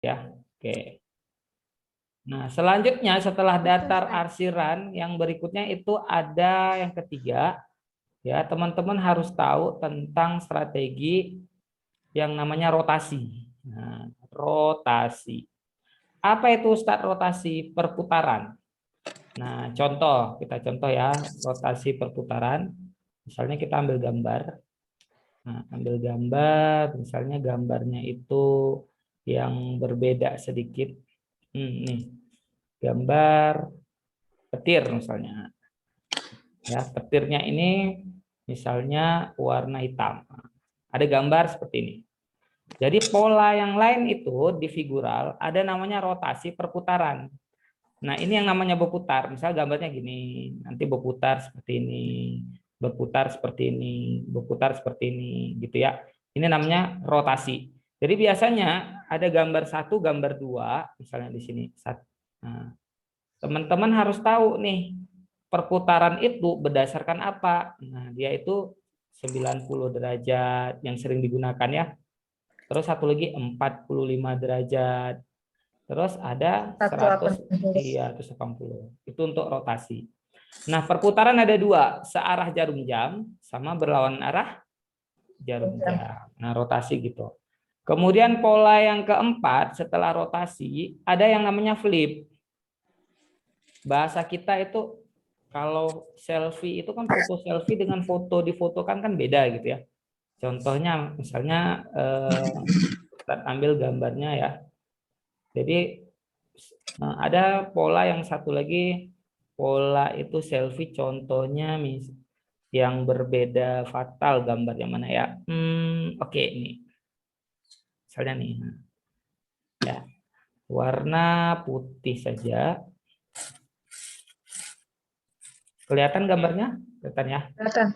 Ya, oke. Nah, selanjutnya setelah datar arsiran, yang berikutnya itu ada yang ketiga. Ya, teman-teman harus tahu tentang strategi yang namanya rotasi. Nah, rotasi. Apa itu Ustadz rotasi? Perputaran. Nah, kita contoh ya, rotasi perputaran. Misalnya kita ambil gambar. Nah, ambil gambar, misalnya gambarnya itu yang berbeda sedikit. Nih, gambar petir misalnya. Ya, petirnya ini misalnya warna hitam. Ada gambar seperti ini. Jadi pola yang lain itu di figural ada namanya rotasi perputaran. Nah, ini yang namanya berputar. Misal gambarnya gini, nanti berputar seperti ini, berputar seperti ini, berputar seperti ini, gitu ya. Ini namanya rotasi. Jadi biasanya ada gambar satu, gambar dua, misalnya di sini. Nah, teman-teman harus tahu nih, perputaran itu berdasarkan apa? Nah, dia itu 90 derajat yang sering digunakan ya. Terus satu lagi 45 derajat. Terus ada 100, 180. iya 180. Itu untuk rotasi. Nah, perputaran ada dua, searah jarum jam sama berlawan arah jarum jam. Nah, rotasi gitu. Kemudian pola yang keempat setelah rotasi ada yang namanya flip. Bahasa kita itu kalau selfie itu kan foto selfie dengan foto difotokan kan beda gitu ya. Contohnya misalnya kita ambil gambarnya ya. Jadi ada pola yang satu lagi, pola itu selfie contohnya yang berbeda fatal gambar yang mana ya? Oke, ini misalnya nih, ya warna putih saja. Kelihatan gambarnya? Kelihatan ya? Kelihatan.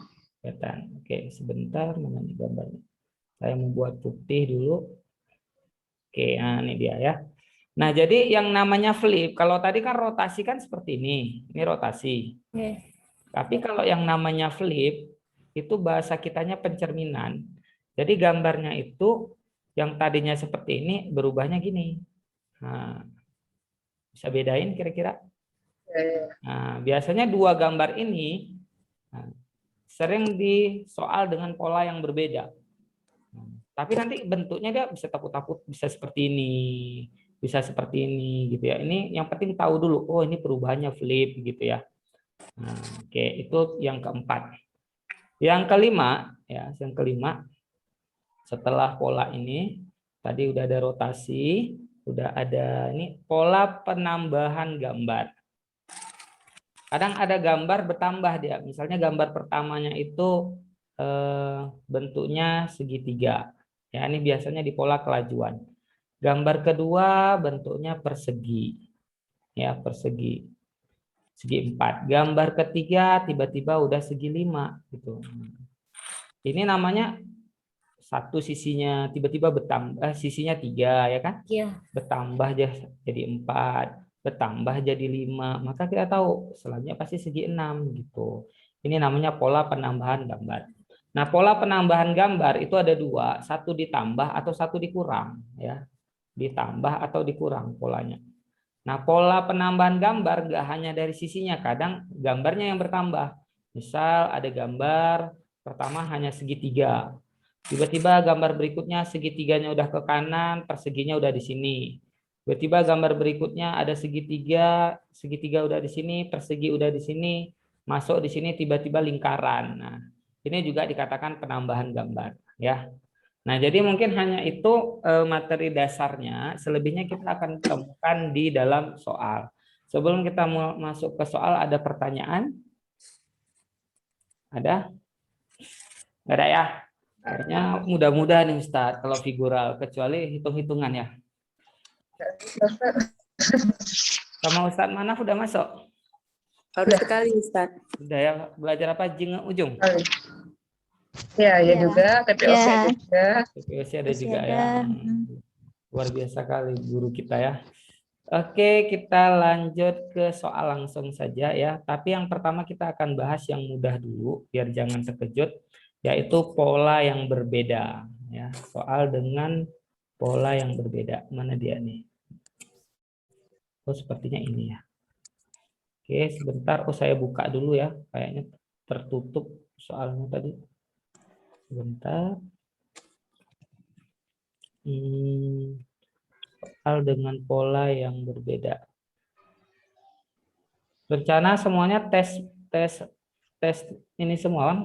Kelihatan. Oke, sebentar mana nih gambarnya? Saya membuat putih dulu. Oke, nah ini dia ya. Nah, jadi yang namanya flip, kalau tadi kan rotasi kan seperti ini rotasi. Tapi kalau yang namanya flip, itu bahasa kitanya pencerminan. Jadi gambarnya itu yang tadinya seperti ini berubahnya gini. Nah, bisa bedain kira-kira? Nah, biasanya dua gambar ini sering disoal dengan pola yang berbeda. Tapi nanti bentuknya dia bisa takut-takut, bisa seperti ini, bisa seperti ini gitu ya. Ini yang penting tahu dulu, oh ini perubahannya flip gitu ya. Nah, oke, itu yang keempat. Yang kelima, ya, yang kelima setelah pola ini tadi udah ada rotasi, udah ada ini pola penambahan gambar. Kadang ada gambar bertambah dia. Misalnya gambar pertamanya itu bentuknya segitiga. Ya, ini biasanya di pola kelajuan. Gambar kedua bentuknya persegi. Ya, persegi. Segi 4. Gambar ketiga tiba-tiba udah segi 5 gitu. Ini namanya satu sisinya tiba-tiba bertambah, sisinya 3 ya kan? Iya. Bertambah jadi 4, bertambah jadi 5, maka kita tahu selanjutnya pasti segi 6 gitu. Ini namanya pola penambahan gambar. Nah, pola penambahan gambar itu ada dua, satu ditambah atau satu dikurang ya. Ditambah atau dikurang polanya. Nah, pola penambahan gambar nggak hanya dari sisinya, kadang gambarnya yang bertambah. Misal ada gambar pertama hanya segitiga. Tiba-tiba gambar berikutnya segitiganya udah ke kanan, perseginya udah di sini. Tiba-tiba gambar berikutnya ada segitiga, segitiga udah di sini, persegi udah di sini, masuk di sini tiba-tiba lingkaran. Nah, ini juga dikatakan penambahan gambar, ya. Nah, jadi mungkin hanya itu materi dasarnya, selebihnya kita akan temukan di dalam soal. Sebelum kita mau masuk ke soal, ada pertanyaan? Ada? Nggak ada ya? Kayaknya mudah-mudah nih Ustaz kalau figural, kecuali hitung-hitungan ya. Sama Ustaz Manaf udah masuk? Baru sekali Ustaz. Udah ya, belajar apa Jing Ujung? Ya, ya juga, TPOC Ya. juga. TPOC ada juga Masih ya. ada. Luar biasa kali guru kita ya. Oke, kita lanjut ke soal langsung saja ya. Tapi yang pertama kita akan bahas yang mudah dulu, biar jangan terkejut, yaitu pola yang berbeda. Ya, soal dengan pola yang berbeda. Mana dia nih? Oh, sepertinya ini ya. Oke, sebentar. Oh, saya buka dulu ya. Kayaknya tertutup soalnya tadi. Sebentar. Soal dengan pola yang berbeda. Rencana semuanya tes tes tes ini semua kan?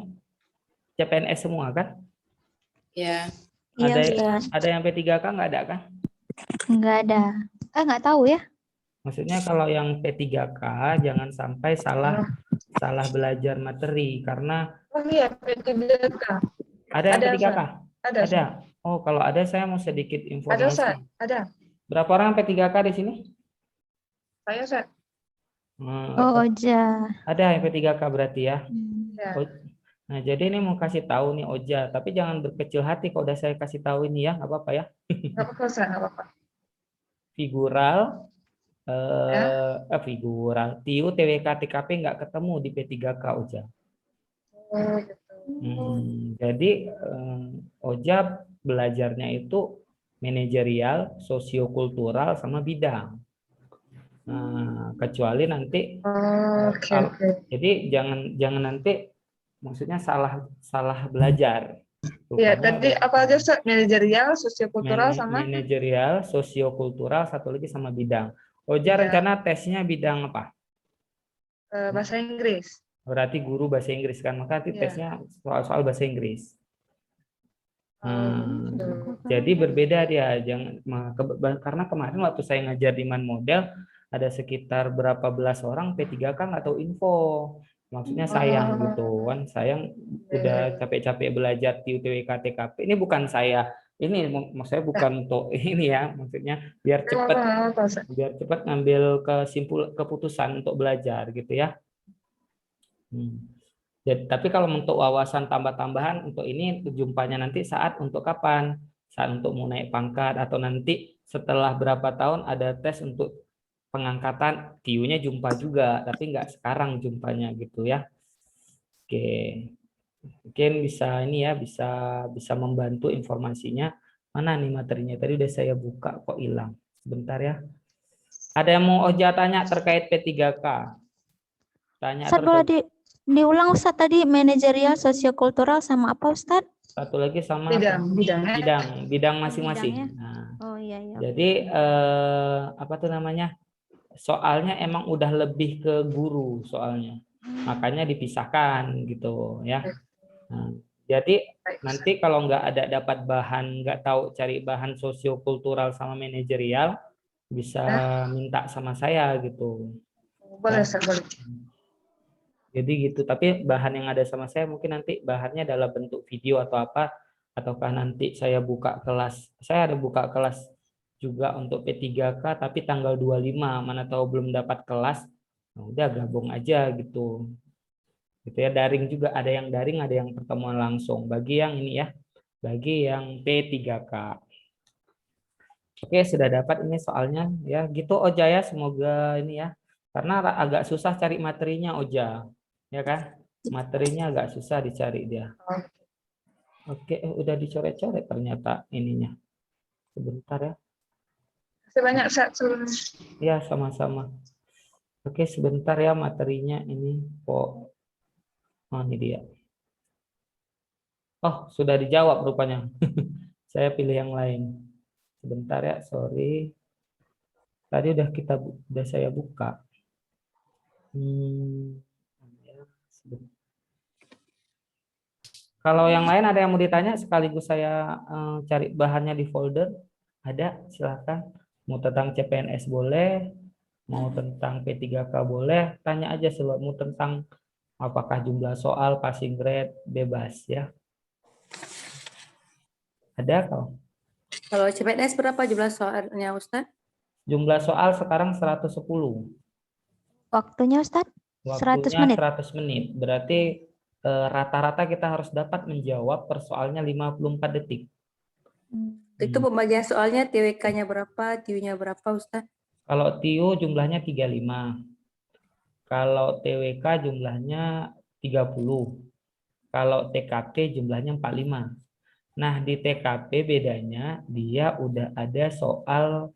CPNS semua kan? Ya. Iya, Ada Ustaz. ada yang P3K nggak ada kan? Nggak ada. Nggak tahu ya. Maksudnya kalau yang P3K jangan sampai salah belajar materi karena Oh iya, P3K. ada yang Ada, P3K. Ustaz. Ada, Ada. Ustaz. Oh, kalau ada saya mau sedikit Ada, Ustaz. informasi. Ada. Berapa orang P3K di sini? Saya, Ustaz. Oh, Oja. Ada yang P3K berarti ya. Ya. Nah, jadi ini mau kasih tahu nih Oja, tapi jangan berkecil hati kalau udah saya kasih tahu ini ya, nggak apa-apa ya. Nggak apa-apa, Ustaz. Nggak apa-apa. Figural, Ya. figural, TIU, TWK, TKP nggak ketemu di P3K Oja. Oh, gitu. Jadi Oja belajarnya itu manajerial, sosiokultural, sama bidang. Nah, kecuali nanti, Oh, oke, oke. jadi jangan nanti, maksudnya salah belajar. Iya, Rupanya tadi apa aja, Ustaz? Manajerial, sosiokultural, sama manajerial, sosiokultural, satu lagi sama bidang. Oja Bidang. rencana tesnya bidang apa? Bahasa Inggris. Berarti guru bahasa Inggris kan, maka nanti Iya. tesnya soal-soal bahasa Inggris. Oh, gitu. Jadi berbeda dia, karena kemarin waktu saya ngajar di Man Model ada sekitar berapa belas orang P3K nggak tahu info. Maksudnya sayang gitu kan, sayang udah capek-capek belajar TIU, TWK, TKP. Ini bukan saya, ini maksudnya bukan untuk ini ya, maksudnya biar cepat ngambil keputusan untuk belajar gitu ya. Jadi, tapi kalau untuk wawasan tambah-tambahan untuk ini jumpanya nanti saat untuk kapan? Saat untuk mau naik pangkat atau nanti setelah berapa tahun ada tes untuk pengangkatan, TIU-nya jumpa juga, tapi nggak sekarang jumpanya gitu ya. Oke. Mungkin bisa ini ya, bisa membantu informasinya. Mana nih materinya? Tadi udah saya buka kok hilang. Sebentar ya. Ada yang mau Oja tanya terkait P3K? Tanya Ustaz, boleh diulang Ustaz tadi manajerial, sosiokultural, sama apa Ustaz? satu lagi sama bidang masing-masing. Bidangnya. Nah, Oh iya iya. jadi apa tuh namanya? Soalnya emang udah lebih ke guru soalnya. Makanya dipisahkan gitu ya. Nah, jadi nanti kalau nggak ada dapat bahan, nggak tahu cari bahan sosiokultural sama manajerial, bisa minta sama saya gitu. Boleh, Ustaz, boleh. Jadi gitu, tapi bahan yang ada sama saya mungkin nanti bahannya dalam bentuk video atau apa, ataukah nanti saya buka kelas. Saya ada buka kelas juga untuk P3K, tapi tanggal 25, mana tahu belum dapat kelas, nah udah gabung aja gitu. Gitu ya, daring juga, ada yang daring, ada yang pertemuan langsung. Bagi yang ini ya, bagi yang P3K. Oke, sudah dapat ini soalnya ya. Gitu Oja ya, semoga ini ya. Karena agak susah cari materinya Oja. Ya kan? Materinya agak susah dicari dia. Oke, udah dicoret-coret ternyata ininya. Sebentar ya. Terima kasih banyak, Ustaz, sebelumnya. Ya, sama-sama. Oke, sebentar ya materinya ini. Oh, ini dia. Oh, sudah dijawab rupanya. Saya pilih yang lain. Sebentar ya, sorry. Tadi udah saya buka. Kalau yang lain ada yang mau ditanya sekaligus saya cari bahannya di folder. Ada, silakan. Mau tentang CPNS boleh, mau tentang P3K boleh, tanya aja mau tentang apakah jumlah soal, passing grade, bebas ya. Ada kau? Kalau CPNS berapa jumlah soalnya, Ustaz? Jumlah soal sekarang 110. Waktunya Ustaz? 100 Waktunya menit. 100 menit. Berarti rata-rata kita harus dapat menjawab per soalnya 54 detik. Itu pembagian soalnya TWK-nya berapa, TIU-nya berapa, Ustaz? Kalau TIU jumlahnya 35. Kalau TWK jumlahnya 30. Kalau TKP jumlahnya 45. Nah, di TKP bedanya dia udah ada soal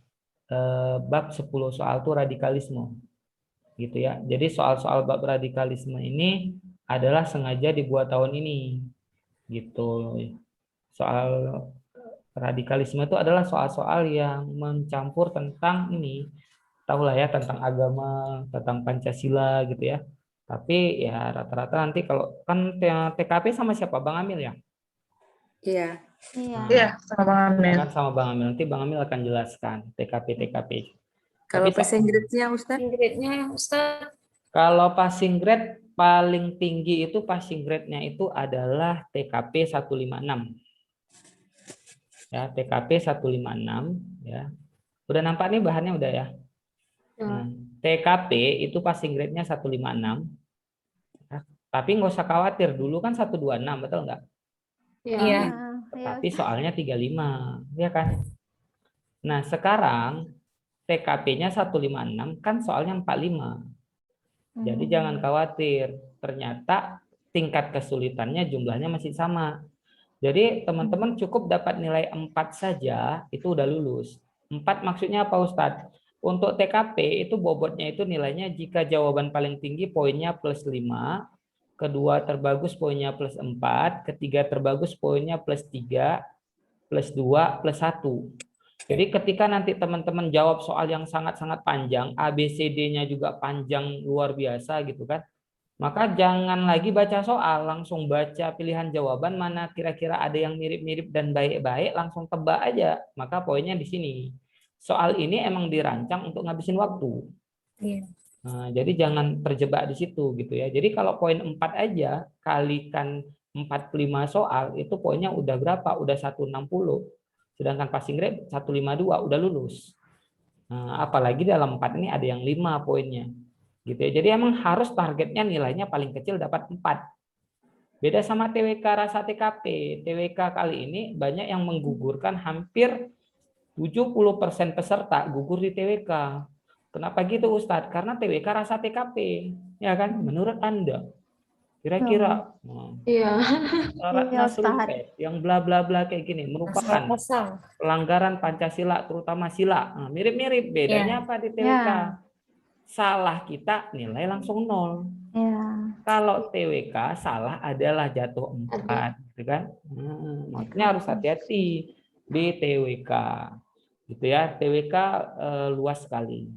bab 10 soal tuh radikalisme. Gitu ya. Jadi soal-soal bab radikalisme ini adalah sengaja dibuat tahun ini. Gitu. Soal radikalisme itu adalah soal-soal yang mencampur tentang ini, tahulah ya, tentang agama, tentang Pancasila gitu ya. Tapi ya rata-rata nanti kalau kan TKP sama siapa? Bang Amil ya? Iya. Iya. Iya, sama Bang Amil. Kan sama Bang Amil. Nanti Bang Amil akan jelaskan TKP. Kalau Tapi passing grade-nya Ustaz? kalau passing grade paling tinggi itu passing grade-nya itu adalah TKP 156. Ya, TKP 156 ya. Udah nampak nih bahannya udah ya. Nah, TKP itu passing grade-nya 156. Ya, tapi nggak usah khawatir, dulu kan 126, betul nggak? Iya. Tapi soalnya 35, ya kan? Nah, sekarang TKP-nya 156 kan soalnya 45. Jadi jangan khawatir, ternyata tingkat kesulitannya jumlahnya masih sama. Jadi teman-teman cukup dapat nilai 4 saja, itu udah lulus. 4 maksudnya apa Ustadz? Untuk TKP itu bobotnya itu nilainya jika jawaban paling tinggi poinnya plus 5, kedua terbagus poinnya plus 4, ketiga terbagus poinnya plus 3, plus 2, plus 1. Jadi ketika nanti teman-teman jawab soal yang sangat-sangat panjang, ABCD-nya juga panjang luar biasa gitu kan, maka jangan lagi baca soal, langsung baca pilihan jawaban mana kira-kira ada yang mirip-mirip dan baik-baik, langsung tebak aja. Maka poinnya di sini. Soal ini emang dirancang untuk ngabisin waktu. Iya. Nah, jadi jangan terjebak di situ gitu ya. Jadi kalau poin 4 aja kalikan 45 soal itu poinnya udah berapa? Udah 160. Sedangkan passing grade 152 udah lulus. Nah, apalagi dalam 4 ini ada yang 5 poinnya. Gitu ya. Jadi emang harus targetnya nilainya paling kecil dapat 4. Beda sama TWK rasa TKP. TWK kali ini banyak yang menggugurkan, hampir 70% peserta gugur di TWK. Kenapa gitu Ustadz? Karena TWK rasa TKP. Ya kan? Menurut Anda? Kira-kira syaratnya survei yang bla bla bla kayak gini merupakan pelanggaran Pancasila terutama sila. Nah, mirip-mirip, bedanya apa di TWK? Salah kita nilai langsung 0. Kalau TWK salah adalah jatuh 4, gitu kan? Makanya harus hati-hati di TWK, gitu ya. TWK luas sekali,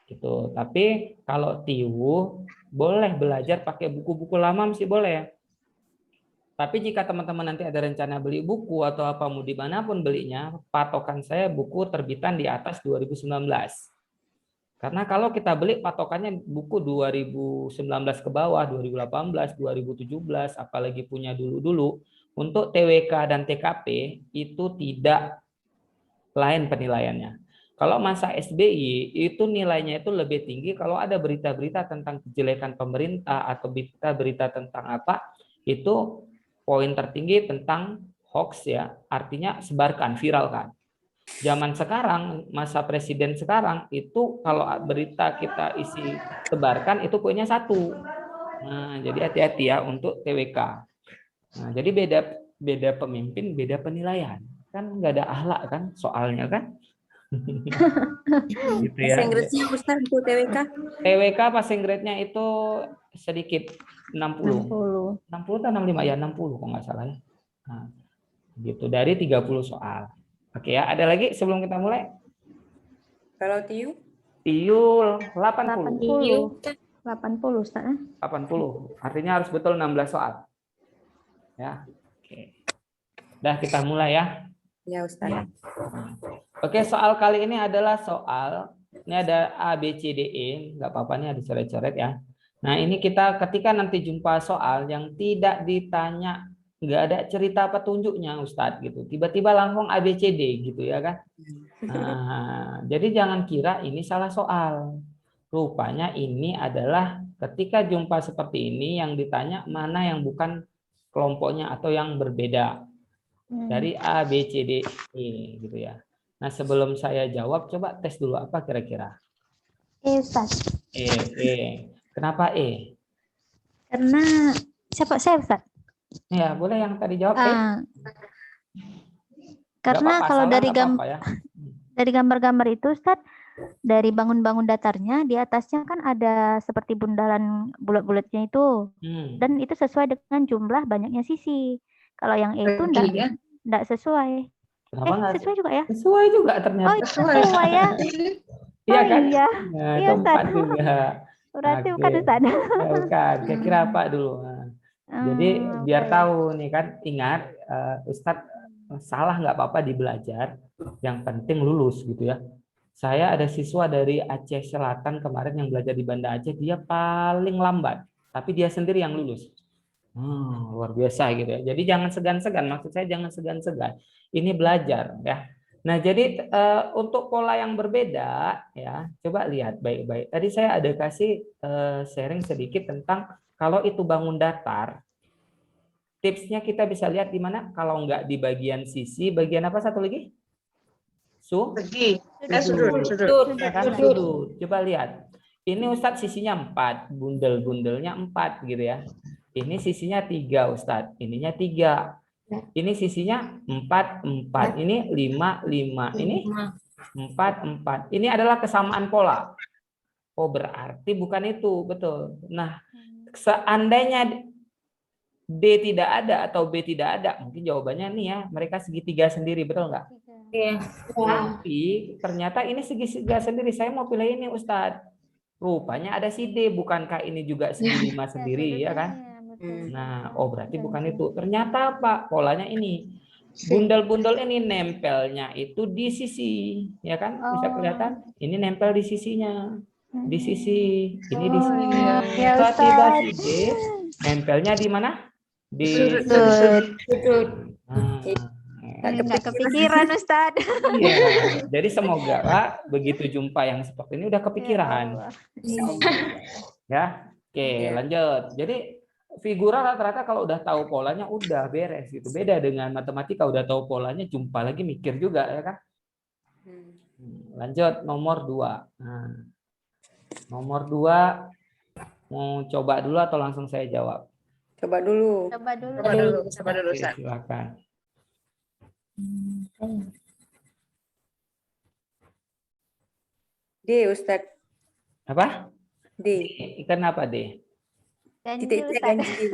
gitu. Tapi kalau TIWU boleh belajar pakai buku-buku lama masih boleh ya. Tapi jika teman-teman nanti ada rencana beli buku atau apa mau dimanapun belinya, patokan saya buku terbitan di atas 2019. Karena kalau kita beli patokannya buku 2019 ke bawah, 2018, 2017, apalagi punya dulu-dulu, untuk TWK dan TKP itu tidak lain penilaiannya. Kalau masa SBY itu nilainya itu lebih tinggi kalau ada berita-berita tentang kejelekan pemerintah atau berita-berita tentang apa, itu poin tertinggi tentang hoax ya, artinya sebarkan, viralkan. Zaman sekarang, masa presiden sekarang itu kalau berita kita isi sebarkan itu poinnya 1. Nah, jadi hati-hati ya untuk TWK. Nah, jadi beda pemimpin, beda penilaian. Kan nggak ada akhlak kan soalnya kan? Gitu ya. Passing grade-nya Ustaz untuk TWK? TWK passing grade-nya itu sedikit 60. 60 atau 65 ya, 60 kok nggak salah ya. Nah, gitu dari 30 soal. Oke ya, ada lagi sebelum kita mulai? Kalau TIU? TIU 80. 80 Ustaz. 80. Artinya harus betul 16 soal. Ya. Oke. Dah kita mulai ya. Ya Ustaz. Oke, soal kali ini adalah soal ini ada A, B, C, D, E. Enggak apa-apa nih ada coret-coret ya. Nah, ini kita ketika nanti jumpa soal yang tidak ditanya, nggak ada cerita petunjuknya Ustadz gitu. Tiba-tiba langsung A, B, C, D gitu ya kan. Nah, jadi jangan kira ini salah soal. Rupanya ini adalah ketika jumpa seperti ini yang ditanya mana yang bukan kelompoknya atau yang berbeda. Dari A, B, C, D, E gitu ya. Nah, sebelum saya jawab coba tes dulu apa kira-kira? Ustaz. E. Kenapa E? Karena siapa saya Ustaz? Ya, boleh yang tadi jawab E. Karena apa-apa, kalau salah dari nggak apa-apa ya. dari gambar-gambar itu, Ustadz, dari bangun-bangun datarnya di atasnya kan ada seperti bundalan bulat-bulatnya itu, Hmm. dan itu sesuai dengan jumlah banyaknya sisi. Kalau yang E itu Baginya enggak sesuai. Kenapa nggak Sesuai juga ya? sesuai juga Oh, ternyata? sesuai ya. Iya Oh kan? iya. Nah, Iya, itu 4 Ustadz. juga. Berarti Oke. bukan Ustadz. Bukan. Kira-kira apa dulu? Nah, jadi biar Baik. tahu nih kan, ingat Ustadz salah nggak apa-apa di belajar, yang penting lulus gitu ya. Saya ada siswa dari Aceh Selatan kemarin yang belajar di Banda Aceh, dia paling lambat, tapi dia sendiri yang lulus. Luar biasa gitu ya. Jadi jangan segan-segan, maksud saya jangan segan-segan. Ini belajar ya. Nah, jadi untuk pola yang berbeda ya, coba lihat baik-baik. Tadi saya ada kasih sharing sedikit tentang kalau itu bangun datar. Tipsnya kita bisa lihat di mana? Kalau nggak di bagian sisi, bagian apa satu lagi? segi. Sudut. Sudut. Ya kan? Sudut. Coba lihat. Ini Ustadz sisinya 4, bundel-bundelnya 4 gitu ya. Ini sisinya 3 Ustadz, ininya 3. Ini sisinya 4, 4. Ini 5, 5. Ini 4, 4. Ini adalah kesamaan pola. Oh, berarti bukan itu, betul. Nah, seandainya D tidak ada atau B tidak ada, mungkin jawabannya nih ya, mereka segitiga sendiri, betul nggak? Iya. Tapi ternyata ini segitiga sendiri. Saya mau pilih ini, Ustadz. Rupanya ada si D, bukankah ini juga segi 5 sendiri, ya kan? Nah, oh berarti bukan itu. Ternyata Pak, polanya ini. Bundel-bundel ini nempelnya itu di sisi, ya kan? Bisa kelihatan? Ini nempel di sisinya. Di sisi, ini di sisi. Ya, Tiba-tiba si Ustadz. D nempelnya di mana? Di Sudut. Nggak kepikiran, Ustadz. Iya, jadi semoga Pak, begitu jumpa yang seperti ini udah kepikiran. Ya, oke, lanjut. Jadi figura rata-rata kalau udah tahu polanya udah beres gitu. Beda dengan matematika, udah tahu polanya jumpa lagi mikir juga ya kan. Lanjut nomor 2. Nah, nomor 2 mau coba dulu atau langsung saya jawab? Coba dulu. Coba dulu, Oke, Ustaz. silakan. D, Ustadz. Apa? D. Ikan apa deh? Titik-titik ganjil.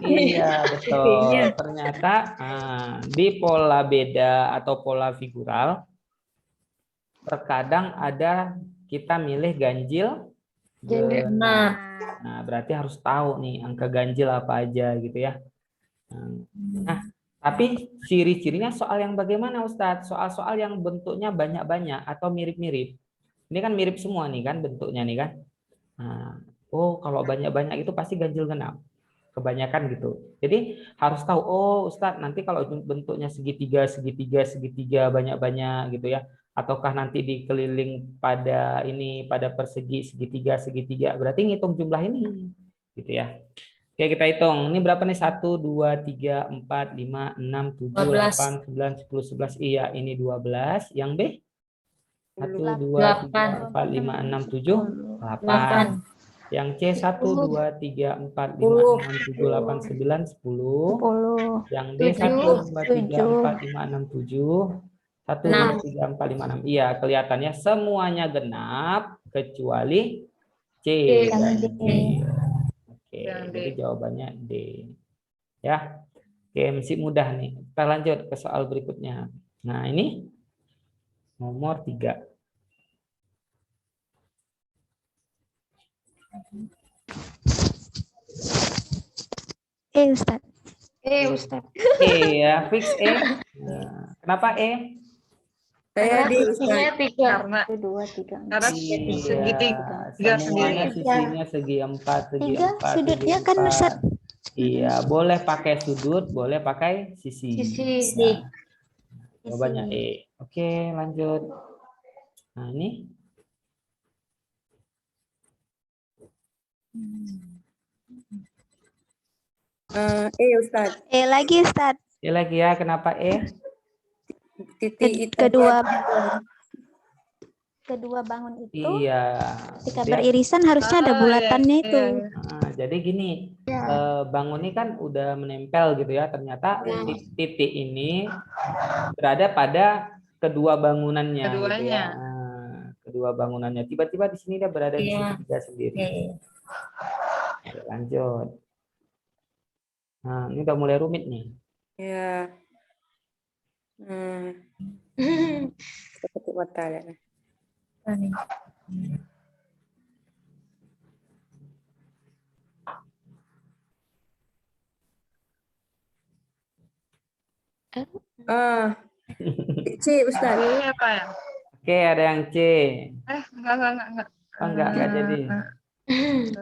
Iya, betul. Ternyata di pola beda atau pola figural, terkadang ada kita milih ganjil genap. Nah, berarti harus tahu nih angka ganjil apa aja gitu ya. Nah, tapi ciri-cirinya soal yang bagaimana Ustadz? Soal-soal yang bentuknya banyak-banyak atau mirip-mirip. Ini kan mirip semua nih kan bentuknya nih kan. Nah, oh kalau banyak-banyak itu pasti ganjil genap. Kebanyakan gitu. Jadi harus tahu, oh Ustadz nanti kalau bentuknya segitiga, segitiga, segitiga banyak-banyak gitu ya. Ataukah nanti dikeliling pada ini, pada persegi segitiga, segitiga. Berarti ngitung jumlah ini gitu ya. Oke, kita hitung. Ini berapa nih? 1, 2, 3, 4, 5, 6, 7, 8, 9, 10, 11. Iya, ini 12. Yang B? 1, 2, 3, 4, 5, 6, 7, 8. Yang C 1, 2, 3, 4, 5, 6, 7, 8, 9, 10. Yang D 1, 2, 3, 4, 5, 6, 7. 1, 2, 3, 4, 5, 6. Iya, kelihatannya semuanya genap kecuali C. Oke, jadi jawabannya D. Ya, oke, masih mudah nih. Kita lanjut ke soal berikutnya. Nah, ini nomor 3. Ustadz. Ustaz. Ya, fix E. Nah, kenapa E? Saya D, Sisinya Ustadz. 3. Karena 2, 3, Karena Iya, semuanya sisinya segi 4, segi 3 4, sudutnya segi kan 4. Ustadz. Iya, boleh pakai sudut, boleh pakai sisi. Ya, jawabannya E. Oke, lanjut. Nah, ini. E, Ustadz. E lagi, Ustadz. E lagi ya, kenapa E? Titik itu Kedua. kedua bangun itu Iya. ketika Dia- beririsan harusnya ada Oh, bulatannya iya, itu. iya, iya. Nah, jadi gini, bangun ini kan udah menempel gitu ya. Ternyata titik ini berada pada kedua bangunannya gitu ya. Keduanya. Nah, kedua bangunannya. Tiba-tiba di sini dia berada di Iya. segitiga sendiri. Oke, lanjut. Nah, ini udah mulai rumit nih. Ya. Seperti mata ya. Ah, C Ustaz. Iya, Pak ya? Oke, ada yang C. Enggak. Oh, enggak jadi.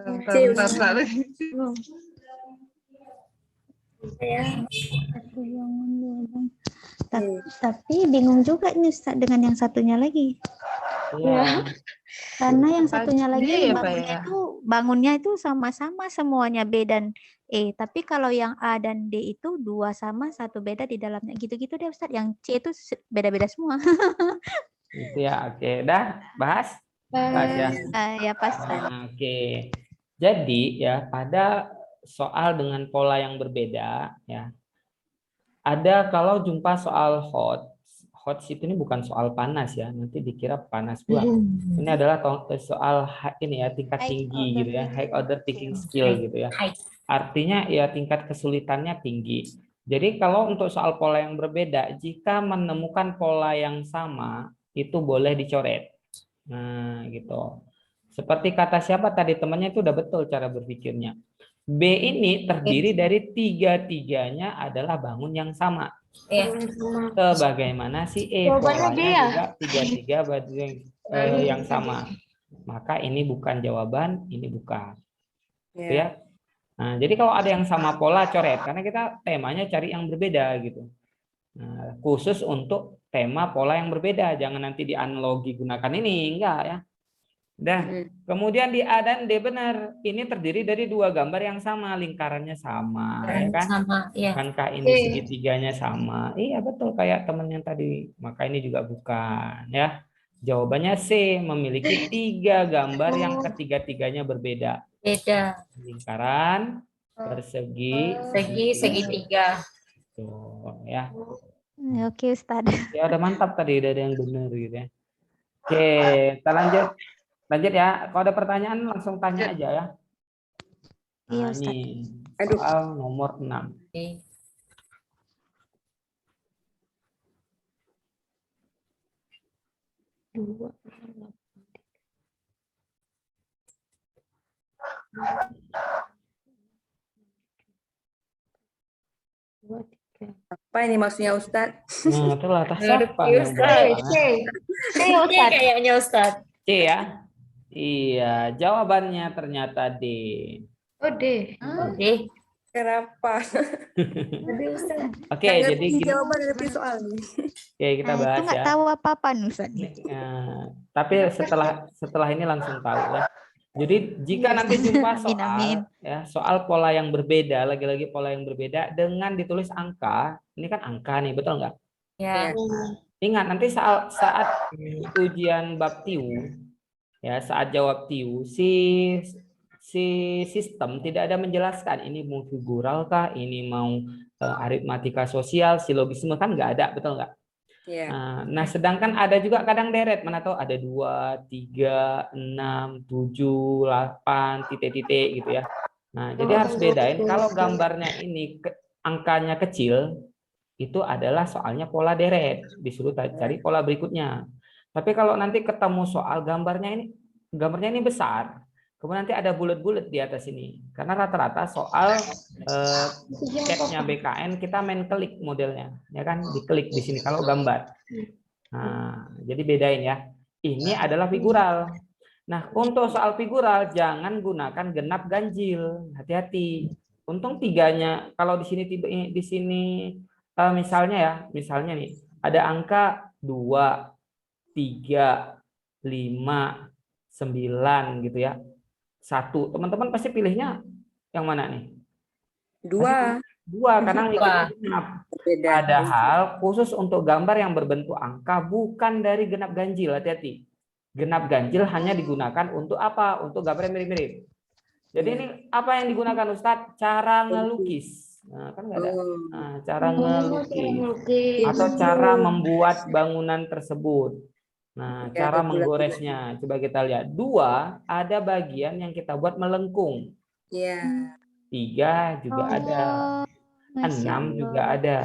Bentar, C, bentar, Ustaz. bentar. Tapi bingung juga ini Ustaz dengan yang satunya lagi. Iya. Karena yang satunya Iya, lagi ya, Pak, ya? bangunnya itu sama-sama semuanya B dan E. Tapi kalau yang A dan D itu dua sama satu beda di dalamnya. Gitu-gitu deh Ustaz. Yang C itu beda-beda semua. Itu ya. Oke, dah bahas. Bahas ya. Ya pas. Nah, oke. Jadi ya pada soal dengan pola yang berbeda ya. Ada kalau jumpa soal hot seat ini bukan soal panas ya, nanti dikira panas pula. Ini adalah soal ini ya tingkat tinggi gitu ya, high order thinking skill gitu ya. Artinya ya tingkat kesulitannya tinggi. Jadi kalau untuk soal pola yang berbeda, jika menemukan pola yang sama itu boleh dicoret. Nah, gitu. Seperti kata siapa tadi temannya itu udah betul cara berpikirnya. B ini terdiri dari tiga-tiganya adalah bangun yang sama. Sebagaimana si E polanya juga tiga-tiga bangun yang sama. Maka ini bukan jawaban, ini bukan. Gitu ya. Nah, jadi kalau ada yang sama pola coret karena kita temanya cari yang berbeda gitu. Nah, khusus untuk tema pola yang berbeda, jangan nanti dianalogi gunakan ini, enggak ya. Dah, kemudian di A dan D benar. Ini terdiri dari dua gambar yang sama, lingkarannya sama, ya kan? Sama, iya. Bukankah ini segitiganya sama? Iya, betul kayak teman yang tadi. Maka ini juga bukan, ya. Jawabannya C, memiliki tiga gambar yang ketiga-tiganya berbeda. Beda. Lingkaran, persegi, Segitiga. tuh, ya. Oke Ustaz. Ya udah mantap tadi, udah ada yang benar gitu ya. Oke, kita lanjut. Lanjut ya, kalau ada pertanyaan langsung tanya aja ya. Iya, Nah, Ustaz. ini soal nomor 6. Apa ini maksudnya Ustaz? Nah, itulah atas siapa yang buat Kayaknya Ustaz. C ya? Iya, jawabannya ternyata D. Kenapa? Oke, jadi gini. Jawaban dari soal nih. Oke, kita Nah, bahas itu nggak ya. tahu apa-apa nih Ustaz. Tapi setelah ini langsung tahu ya. Jadi jika nanti jumpa soal ya, soal pola yang berbeda, lagi-lagi pola yang berbeda dengan ditulis angka, ini kan angka nih, betul nggak? Ya. Ingat nanti saat ujian bab TIU ya, saat jawab TIU si sistem tidak ada menjelaskan ini mau figural kah, ini mau aritmatika sosial, silogisme, kan nggak ada, betul nggak? Nah, sedangkan ada juga kadang deret, mana tahu ada 2, 3, 6, 7, 8 titik-titik gitu ya. Nah, jadi harus bedain kalau gambarnya ini angkanya kecil itu adalah soalnya pola deret, disuruh cari pola berikutnya. Tapi kalau nanti ketemu soal gambarnya ini besar, kemudian nanti ada bulat-bulat di atas ini. Karena rata-rata soal chatnya BKN kita main klik modelnya, ya kan? Diklik di sini kalau gambar. Nah, jadi bedain ya. Ini adalah figural. Nah, untuk soal figural jangan gunakan genap ganjil. Hati-hati. Untung tiganya. Kalau di sini misalnya nih ada angka 2, 3, 5, 9 gitu ya. 1. Teman-teman pasti pilihnya yang mana nih? 2. 2 karena ngikutin genap. Padahal khusus untuk gambar yang berbentuk angka bukan dari genap ganjil, hati-hati. Genap ganjil hanya digunakan untuk apa? Untuk gambar yang mirip-mirip. Jadi ini apa yang digunakan Ustadz? Cara ngelukis. Nah, kan nggak ada. Nah, cara ngelukis atau cara membuat bangunan tersebut. Nah, Ya, cara ada bulat-bulat. menggorasnya. Coba kita lihat. 2, ada bagian yang kita buat melengkung. Ya. 3 juga ada. Masya 6 juga Allah. ada.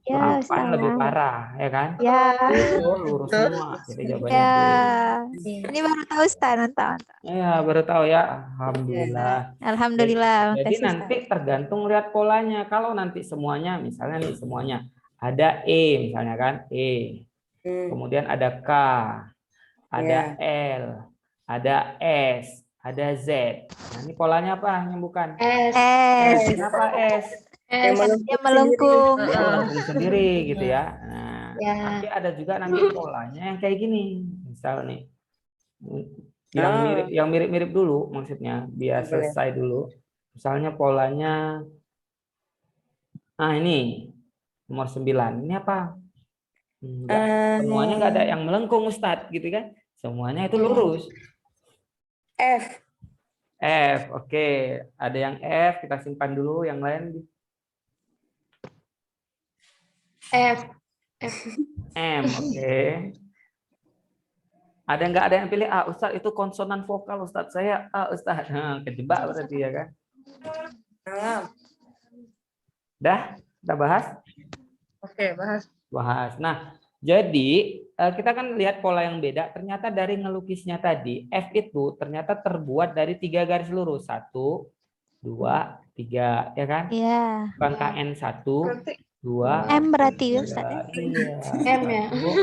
Ya, 8 lebih Ustaz. parah, ya kan? Ya, Itu lurus semua. Jadi jawabannya ya. D. Ini baru tahu Ustaz, mantap. Ya, baru tahu ya. Alhamdulillah. Alhamdulillah, Jadi makasih Ustaz. nanti tergantung lihat polanya. Kalau nanti semuanya, misalnya nih semuanya ada E, misalnya kan E. Kemudian ada K, ada L, ada S, ada Z. Nah, ini polanya apa? Yang bukan S. Kenapa S? Dia melengkung. Dia melengkung sendiri gitu ya. Nah, Ya. tapi ada juga nanti polanya yang kayak gini. Misal nih, yang mirip-mirip dulu maksudnya, biar selesai dulu. Misalnya polanya, nah ini nomor 9. Ini apa? Semuanya nggak ada yang melengkung Ustadz gitu kan? Semuanya itu lurus. F. F, oke. Ada yang F, kita simpan dulu. Yang lain F. M, oke. Ada nggak ada yang pilih A? Ustadz itu konsonan vokal Ustadz, saya A Ustadz. Nah, kejebak berarti ya kan? Dah, kita bahas? Oke, bahas. Bahas. Nah, jadi kita kan lihat pola yang beda. Ternyata dari ngelukisnya tadi, F itu ternyata terbuat dari 3 garis lurus. 1, 2, 3, ya kan? Iya. Bukan KN 1, 2, M berarti ya Ustaz. 3. Iya. M ya. 1, 2,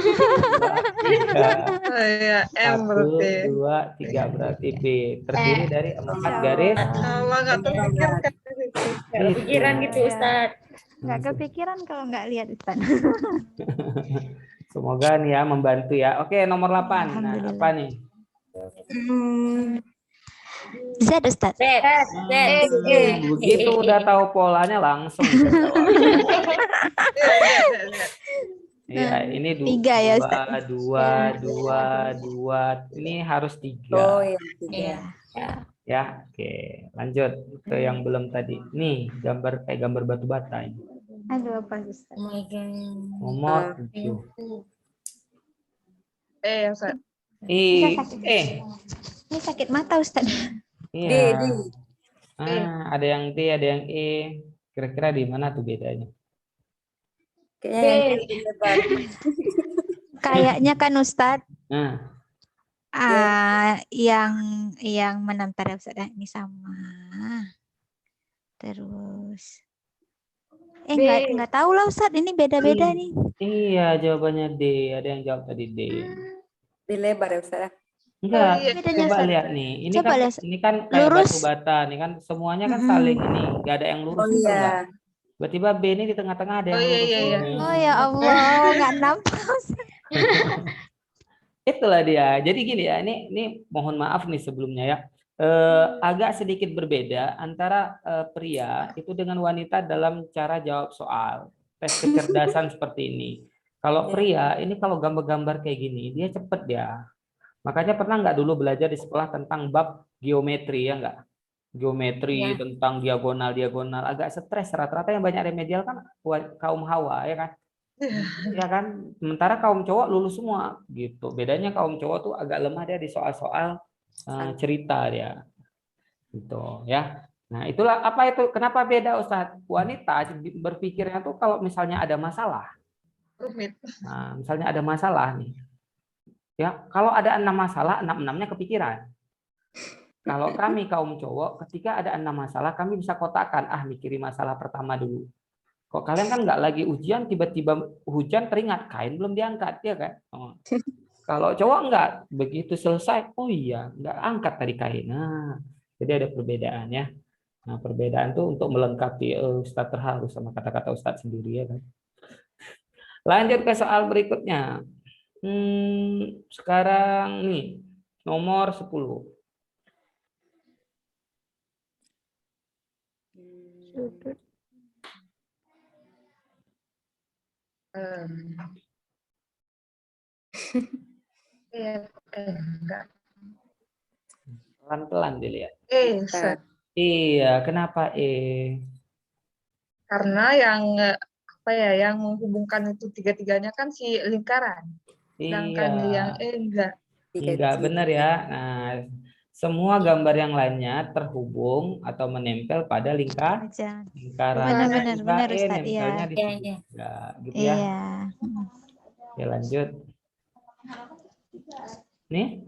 3. Oh iya, M 1, berarti. 2, 3 berarti B. Terdiri dari 4 garis. Allah nggak terpikirkan. Nggak kepikiran gitu Ustaz. Nggak kepikiran kalau nggak lihat Ustaz. Semoga nih ya membantu ya. Oke, nomor 8. Nah, Alhamdulillah. apa nih? Z Ustaz. Z. Begitu udah tahu polanya langsung bisa jawab. Iya, ini 3 ya Ustaz. 2. Ini harus 3. Oh iya, 3. Ya, oke. Lanjut ke yang belum tadi. Nih, gambar kayak gambar batu bata ini. Aduh apa Ustaz? Oh my God. Nomor 7. Ya Ustaz. Ini sakit mata Ustaz. Iya. Ada yang D, ada yang E. Kira-kira di mana tuh bedanya? Kayaknya kan Ustaz. Nah, Yang menempel Ustaz ini sama. Terus enggak tahu lah Ustaz, ini beda-beda nih. iya, jawabannya D. Ada yang jawab tadi D. Di lebar ya Ustaz. Enggak, Bedanya, coba Ustaz. lihat nih. Coba lihat. Ini kan kayak Lurus. batu bata nih kan, semuanya kan saling ini, enggak ada yang lurus itu enggak. Tiba-tiba B ini di tengah-tengah ada yang lurus ini. Oh ya Allah, nggak nampak. Itulah dia. Jadi gini ya, ini mohon maaf nih sebelumnya ya. Agak sedikit berbeda antara pria itu dengan wanita dalam cara jawab soal. Tes kecerdasan seperti ini. Kalau pria, ini kalau gambar-gambar kayak gini, dia cepet ya. Makanya pernah nggak dulu belajar di sekolah tentang bab geometri ya nggak? Geometri tentang diagonal agak stres. Rata-rata yang banyak remedial kan kaum hawa ya kan? Ya kan? Sementara kaum cowok lulus semua gitu. Bedanya kaum cowok tuh agak lemah dia di soal-soal cerita dia. Gitu ya. Nah, itulah apa itu? Kenapa beda Ustadz? Wanita berpikirnya tuh kalau misalnya ada masalah. Nah, misalnya ada masalah nih. Ya, kalau ada 6 masalah, 6-6-nya kepikiran. Kalau kami kaum cowok, ketika ada 6 masalah, kami bisa kotakkan. Mikirin masalah pertama dulu. Kok kalian kan nggak lagi ujian, tiba-tiba hujan teringat kain belum diangkat, ya kan? Kalau cowok nggak, begitu selesai, oh iya, nggak angkat tadi kain. Nah, jadi ada perbedaan ya. Nah, perbedaan tuh untuk melengkapi Ustadz terharu sama kata-kata Ustadz sendiri ya kan. Lanjut ke soal berikutnya. Sekarang nih nomor 10. Iya. Enggak. Pelan-pelan dilihat. Ustaz. Iya, kenapa Karena yang apa ya, yang menghubungkan itu tiga-tiganya kan si lingkaran. Sedangkan yang Iya, enggak. enggak benar ya. Nah, semua gambar yang lainnya terhubung atau menempel pada Aja. lingkaran. Benar-benar, Sehingga benar Ustaz. Iya. nempelnya di segitiga, gitu ya. Iya. Oke, lanjut. Nih,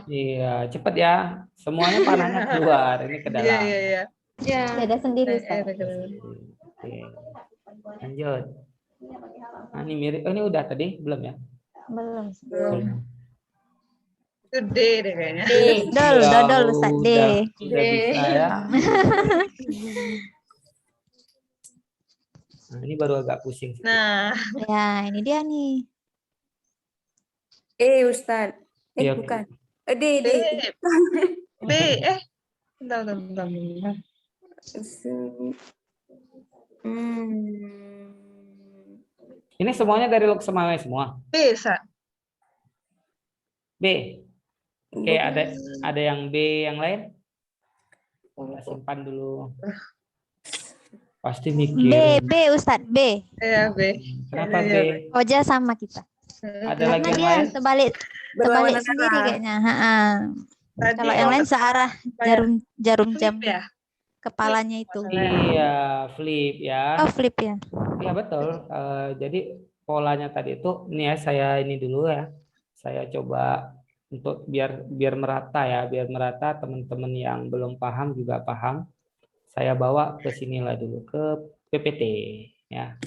iya, cepet ya. Semuanya panahnya keluar, ini ke Iya, dalam. iya, iya. Ya. Beda sendiri Ustaz. Oke, lanjut. Nah, ini mirip. Oh, ini udah tadi belum ya? Belum. Belum. Itu D deh kayaknya. Dol, Iya, dodol Ustaz. D. udah bisa ya. Nah, ini baru agak pusing. Nah, Ya, ini dia nih. Ustaz. Iya, oke. Bukan. D. B. B. Bentar, bentar, bentar, bentar. Ini semuanya dari Lok Semawe semua. B, Sa. B. Oke, ada yang B yang lain? Kita simpan dulu. Pasti B, mikir. B Ustaz. B. Iya, B. Kenapa B? Koja sama kita. Ada Karena lagi yang dia lain? terbalik Berlawanan sendiri arah. kayaknya. Ha-ha. Tadi Kalau yang lain searah jarum flip jam ya? kepalanya itu. Iya, flip ya. Oh, flip ya. Iya betul. Jadi polanya tadi itu, ini ya saya ini dulu ya. Saya coba untuk biar merata ya, biar merata teman-teman yang belum paham juga paham. Saya bawa ke sinilah dulu ke PPT ya.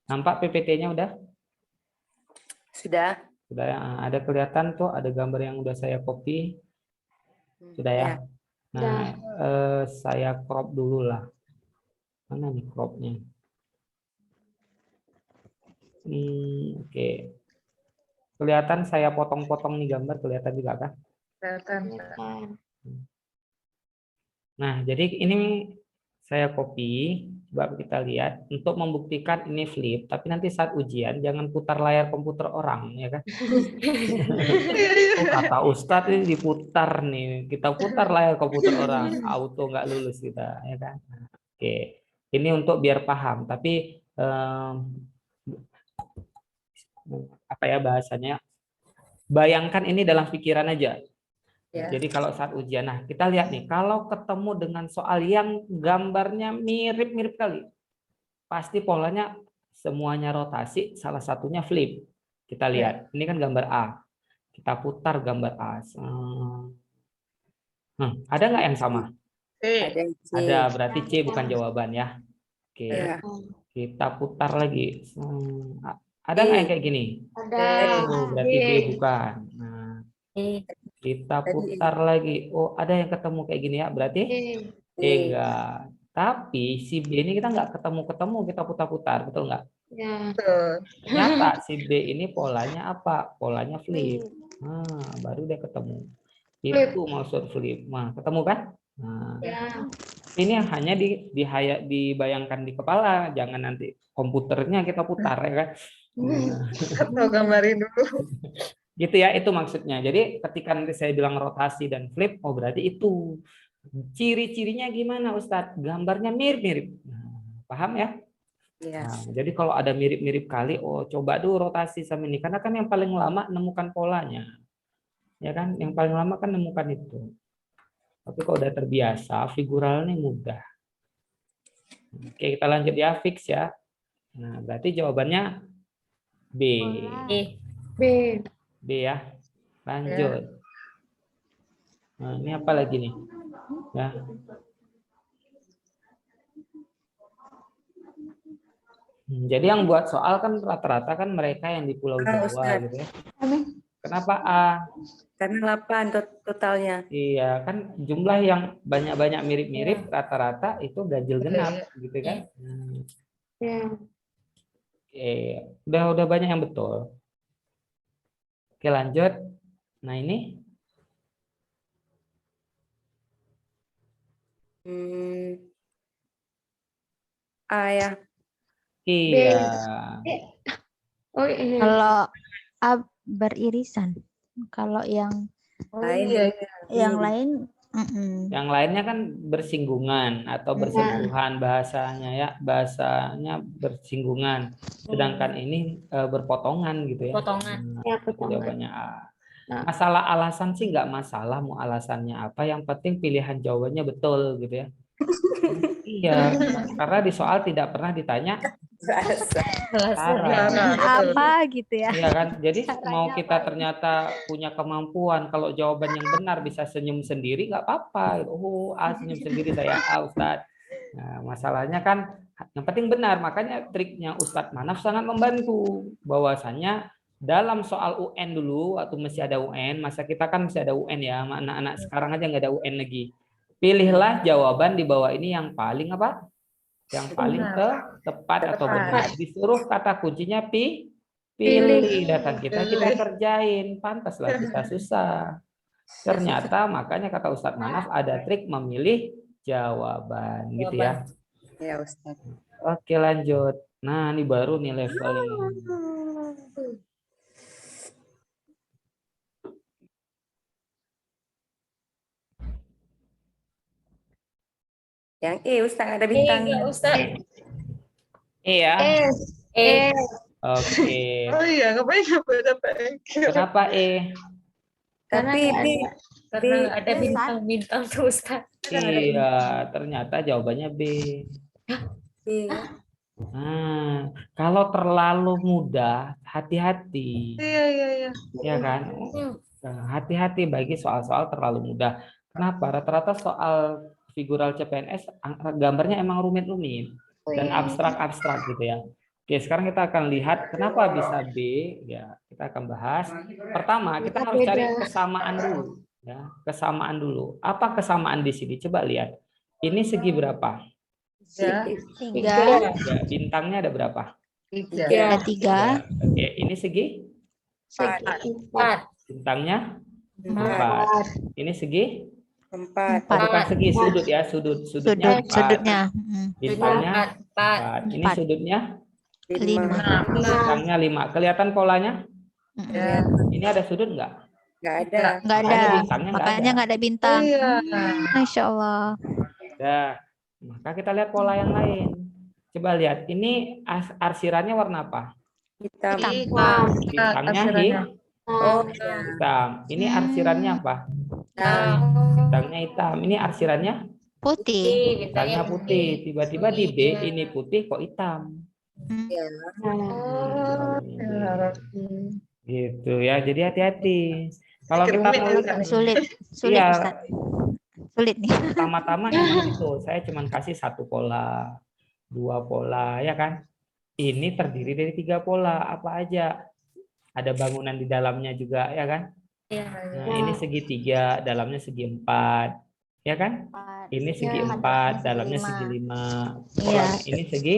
Nampak PPT-nya udah? Sudah. Sudah ya. Ada kelihatan tuh, ada gambar yang udah saya copy. Sudah ya. Nah, saya crop dulu lah. Mana nih cropnya? Oke. Kelihatan saya potong-potong nih gambar, kelihatan juga kan? Kelihatan. Nah, jadi ini saya copy, coba kita lihat untuk membuktikan ini flip, tapi nanti saat ujian jangan putar layar komputer orang, ya kan? Oh, kata Ustadz ini diputar nih, kita putar layar komputer orang, auto nggak lulus kita, ya kan? Oke, ini untuk biar paham, tapi apa ya bahasanya? Bayangkan ini dalam pikiran aja. Ya. Jadi kalau saat ujian, nah kita lihat nih, kalau ketemu dengan soal yang gambarnya mirip-mirip kali, pasti polanya semuanya rotasi, salah satunya flip. Kita lihat, ini kan gambar A, kita putar gambar A. Ada nggak yang sama? Ada, berarti C bukan jawaban ya. Oke, kita putar lagi. Ada nggak yang kayak gini? Berarti B bukan. Nah, kita putar lagi. Oh, ada yang ketemu kayak gini ya. Berarti enggak. Tapi si B ini kita nggak ketemu-ketemu, kita putar-putar. Betul nggak? Ternyata si B ini polanya apa? Polanya flip. Nah, baru dia ketemu. Itu maksud flip. Nah, ketemu kan? Nah, ini hanya dibayangkan di kepala. Jangan nanti komputernya kita putar ya kan? Atau gambarin dulu. Gitu ya, itu maksudnya. Jadi ketika nanti saya bilang rotasi dan flip, oh berarti itu. Ciri-cirinya gimana Ustadz? Gambarnya mirip-mirip. Nah, paham ya? Nah, jadi kalau ada mirip-mirip kali, oh coba dulu rotasi sama ini. Karena kan yang paling lama nemukan polanya. Ya kan? Yang paling lama kan nemukan itu. Tapi kalau udah terbiasa, figuralnya mudah. Oke, kita lanjut ya, fix ya. Nah, berarti jawabannya B. B ya. Lanjut. Nah, ini apa lagi nih? Ya. Jadi yang buat soal kan rata-rata kan mereka yang di Pulau Jawa gitu ya. Kenapa A? Karena 8 totalnya. Iya, kan jumlah yang banyak-banyak mirip-mirip rata-rata itu ganjil genap gitu kan. Oke, udah banyak yang betul. Oke, lanjut. Nah, ini A ya. iya. Oh iya. Kalau A beririsan. Kalau yang Oh Lain iya. yang lain Yang lainnya kan bersinggungan atau bersentuhan bahasanya ya, bahasanya bersinggungan. Sedangkan ini berpotongan gitu ya. Potongan. Nah, Ya, itu potongan. jawabannya A. Nah. Masalah alasan sih nggak masalah mau alasannya apa, yang penting pilihan jawabannya betul gitu ya. Iya, karena di soal tidak pernah ditanya Bahasa. cara. apa gitu ya. Iya kan, jadi mau Caranya kita apa? ternyata punya kemampuan, kalau jawaban yang benar bisa senyum sendiri nggak apa-apa. Oh, senyum sendiri saya Ustadz. Nah, masalahnya kan yang penting benar, makanya triknya Ustadz Manaf sangat membantu. Bahwasannya dalam soal UN dulu, waktu masih ada UN, masa kita kan masih ada UN ya, anak-anak sekarang aja nggak ada UN lagi. Pilihlah jawaban di bawah ini yang paling apa? Yang paling tepat atau benar. Disuruh kata kuncinya pilih. Datang kita kerjain. Pantaslah kita susah. Ternyata makanya kata Ustadz Manaf ada trik memilih jawaban gitu ya. Ya Ustaz. Oke lanjut. Nah ini baru nih level ini. Yang Ustaz ada bintang. Ustaz. Ya. Oke. Oh iya, ngapain dapat Kenapa Tapi Karena ada bintang-bintang tuh Ustaz. Iya, ternyata jawabannya B. Nah, kalau terlalu mudah, hati-hati. Iya. Ya kan? Hati-hati bagi soal-soal terlalu mudah. Kenapa? Rata-rata soal figural CPNS gambarnya emang rumit-rumit dan abstrak-abstrak gitu ya. Oke, sekarang kita akan lihat kenapa bisa B. Ya, kita akan bahas. Pertama, kita harus cari kesamaan dulu. Ya, kesamaan dulu. Apa kesamaan di sini? Coba lihat. Ini segi berapa? Ya. 3. Ya, bintangnya ada berapa? 3. Ada 3. Ya, oke, ini segi 4. bintangnya 4. 4. Ini segi 4. bukan segi, sudut ya, sudutnya 4. Sudutnya. Bintangnya 4. Ini 4. sudutnya 5. bintangnya 5. Kelihatan polanya? Ya. Ini ada sudut enggak? Enggak ada. Enggak ada. Makanya bintangnya nggak Makanya ada. nggak ada bintang. Iya. Masya Allah. Nah, maka kita lihat pola yang lain. Coba lihat, ini arsirannya warna apa? Hitam. Bintangnya Oh, hitam. Ini arsirannya apa? Bintangnya hitam. Ini arsirannya Putih. bintangnya putih. Tiba-tiba di B ini putih kok hitam. ya. Gitu ya. Jadi hati-hati. Kalau kita mau Sulit Iya. Ustaz. Sulit nih. pertama-tama emang itu saya cuma kasih 1 pola, 2 pola ya kan. Ini terdiri dari 3 pola. Apa aja? Ada bangunan di dalamnya juga ya kan. Nah, ini segitiga, dalamnya segi 4. Ya kan? Ini segi 4, dalamnya segi 5. Iya. Ini segi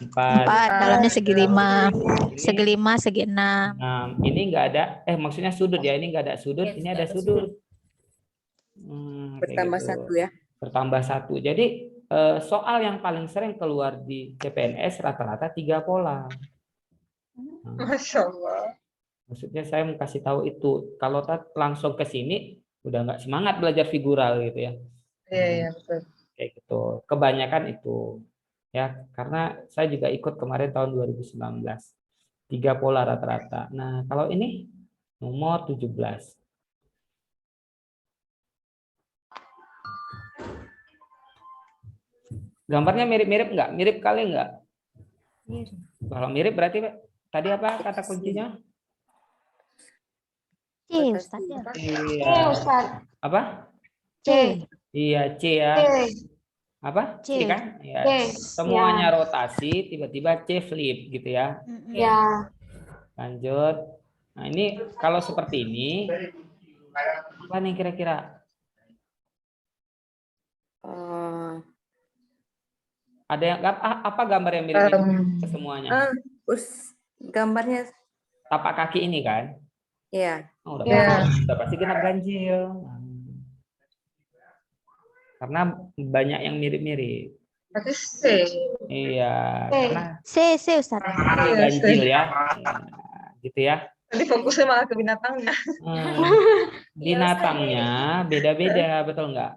4. 4, dalamnya segi 5. Ini Segi 5, segi 6. 6. Ini enggak ada, maksudnya sudut ya, ini enggak ada sudut, ini ada sudut. Bertambah kayak 1 ya. Bertambah 1. Jadi soal yang paling sering keluar di CPNS rata-rata 3 pola. Masya Allah. Maksudnya saya mau kasih tahu itu. Kalau langsung ke sini udah nggak semangat belajar figural gitu ya. Iya, betul. Kayak gitu. Kebanyakan itu. Ya, karena saya juga ikut kemarin tahun 2019. 3 pola rata-rata. Nah, kalau ini nomor 17. Gambarnya mirip-mirip nggak? Mirip kali nggak? Kalau mirip berarti tadi apa kata kuncinya? C, Ustaz. Iya. Apa? C. Iya, C ya. Apa? C C. kan? Ya. Semuanya rotasi, tiba-tiba C flip gitu ya. Ya. Lanjut. Nah, ini kalau seperti ini apa nih kira-kira? Ada yang apa gambar yang mirip ke semuanya? Gambarnya Tapak kaki ini kan? ya. Oh, udah pasti genap ganjil. Karena banyak yang mirip-mirip. Berarti C. Iya, karena C Ustaz. C Iya, ganjil C. ya. Ya, gitu ya. Tadi fokusnya malah ke binatangnya. Binatangnya beda-beda, betul nggak?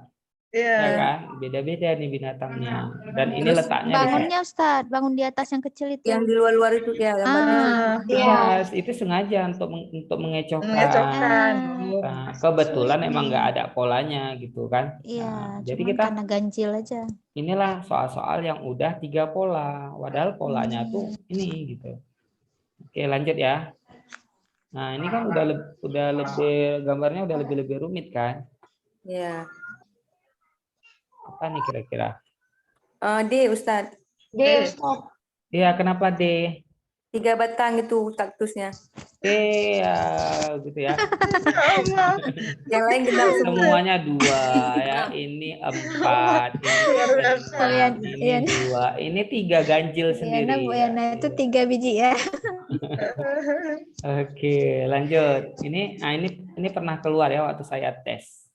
Ya Iya. kan? Beda-beda nih binatangnya. Dan ini Terus letaknya di Bangunnya Ustaz, bangun di atas yang kecil itu. yang di luar-luar itu ya gambarnya. Iya, itu sengaja untuk mengecohkan. Mengecokkan. Nah, kebetulan emang nggak ada polanya gitu kan. Iya, Nah, jadi cuman kita karena ganjil aja. inilah soal-soal yang udah 3 pola. Padahal polanya tuh ini gitu. Oke, lanjut ya. Nah, ini kan udah lebih gambarnya udah lebih rumit kan? Ya. Apa nih kira-kira? D Ustadz. D, Ustaz. Iya, kenapa D? 3 batang itu kaktusnya. Ya, gitu ya. Yang lain genap semua. Semuanya 2 ya. Ini 4, ini 2, ini 3 ganjil sendiri. Bu Yana itu 3 biji ya. Oke, lanjut. Ini pernah keluar ya waktu saya tes.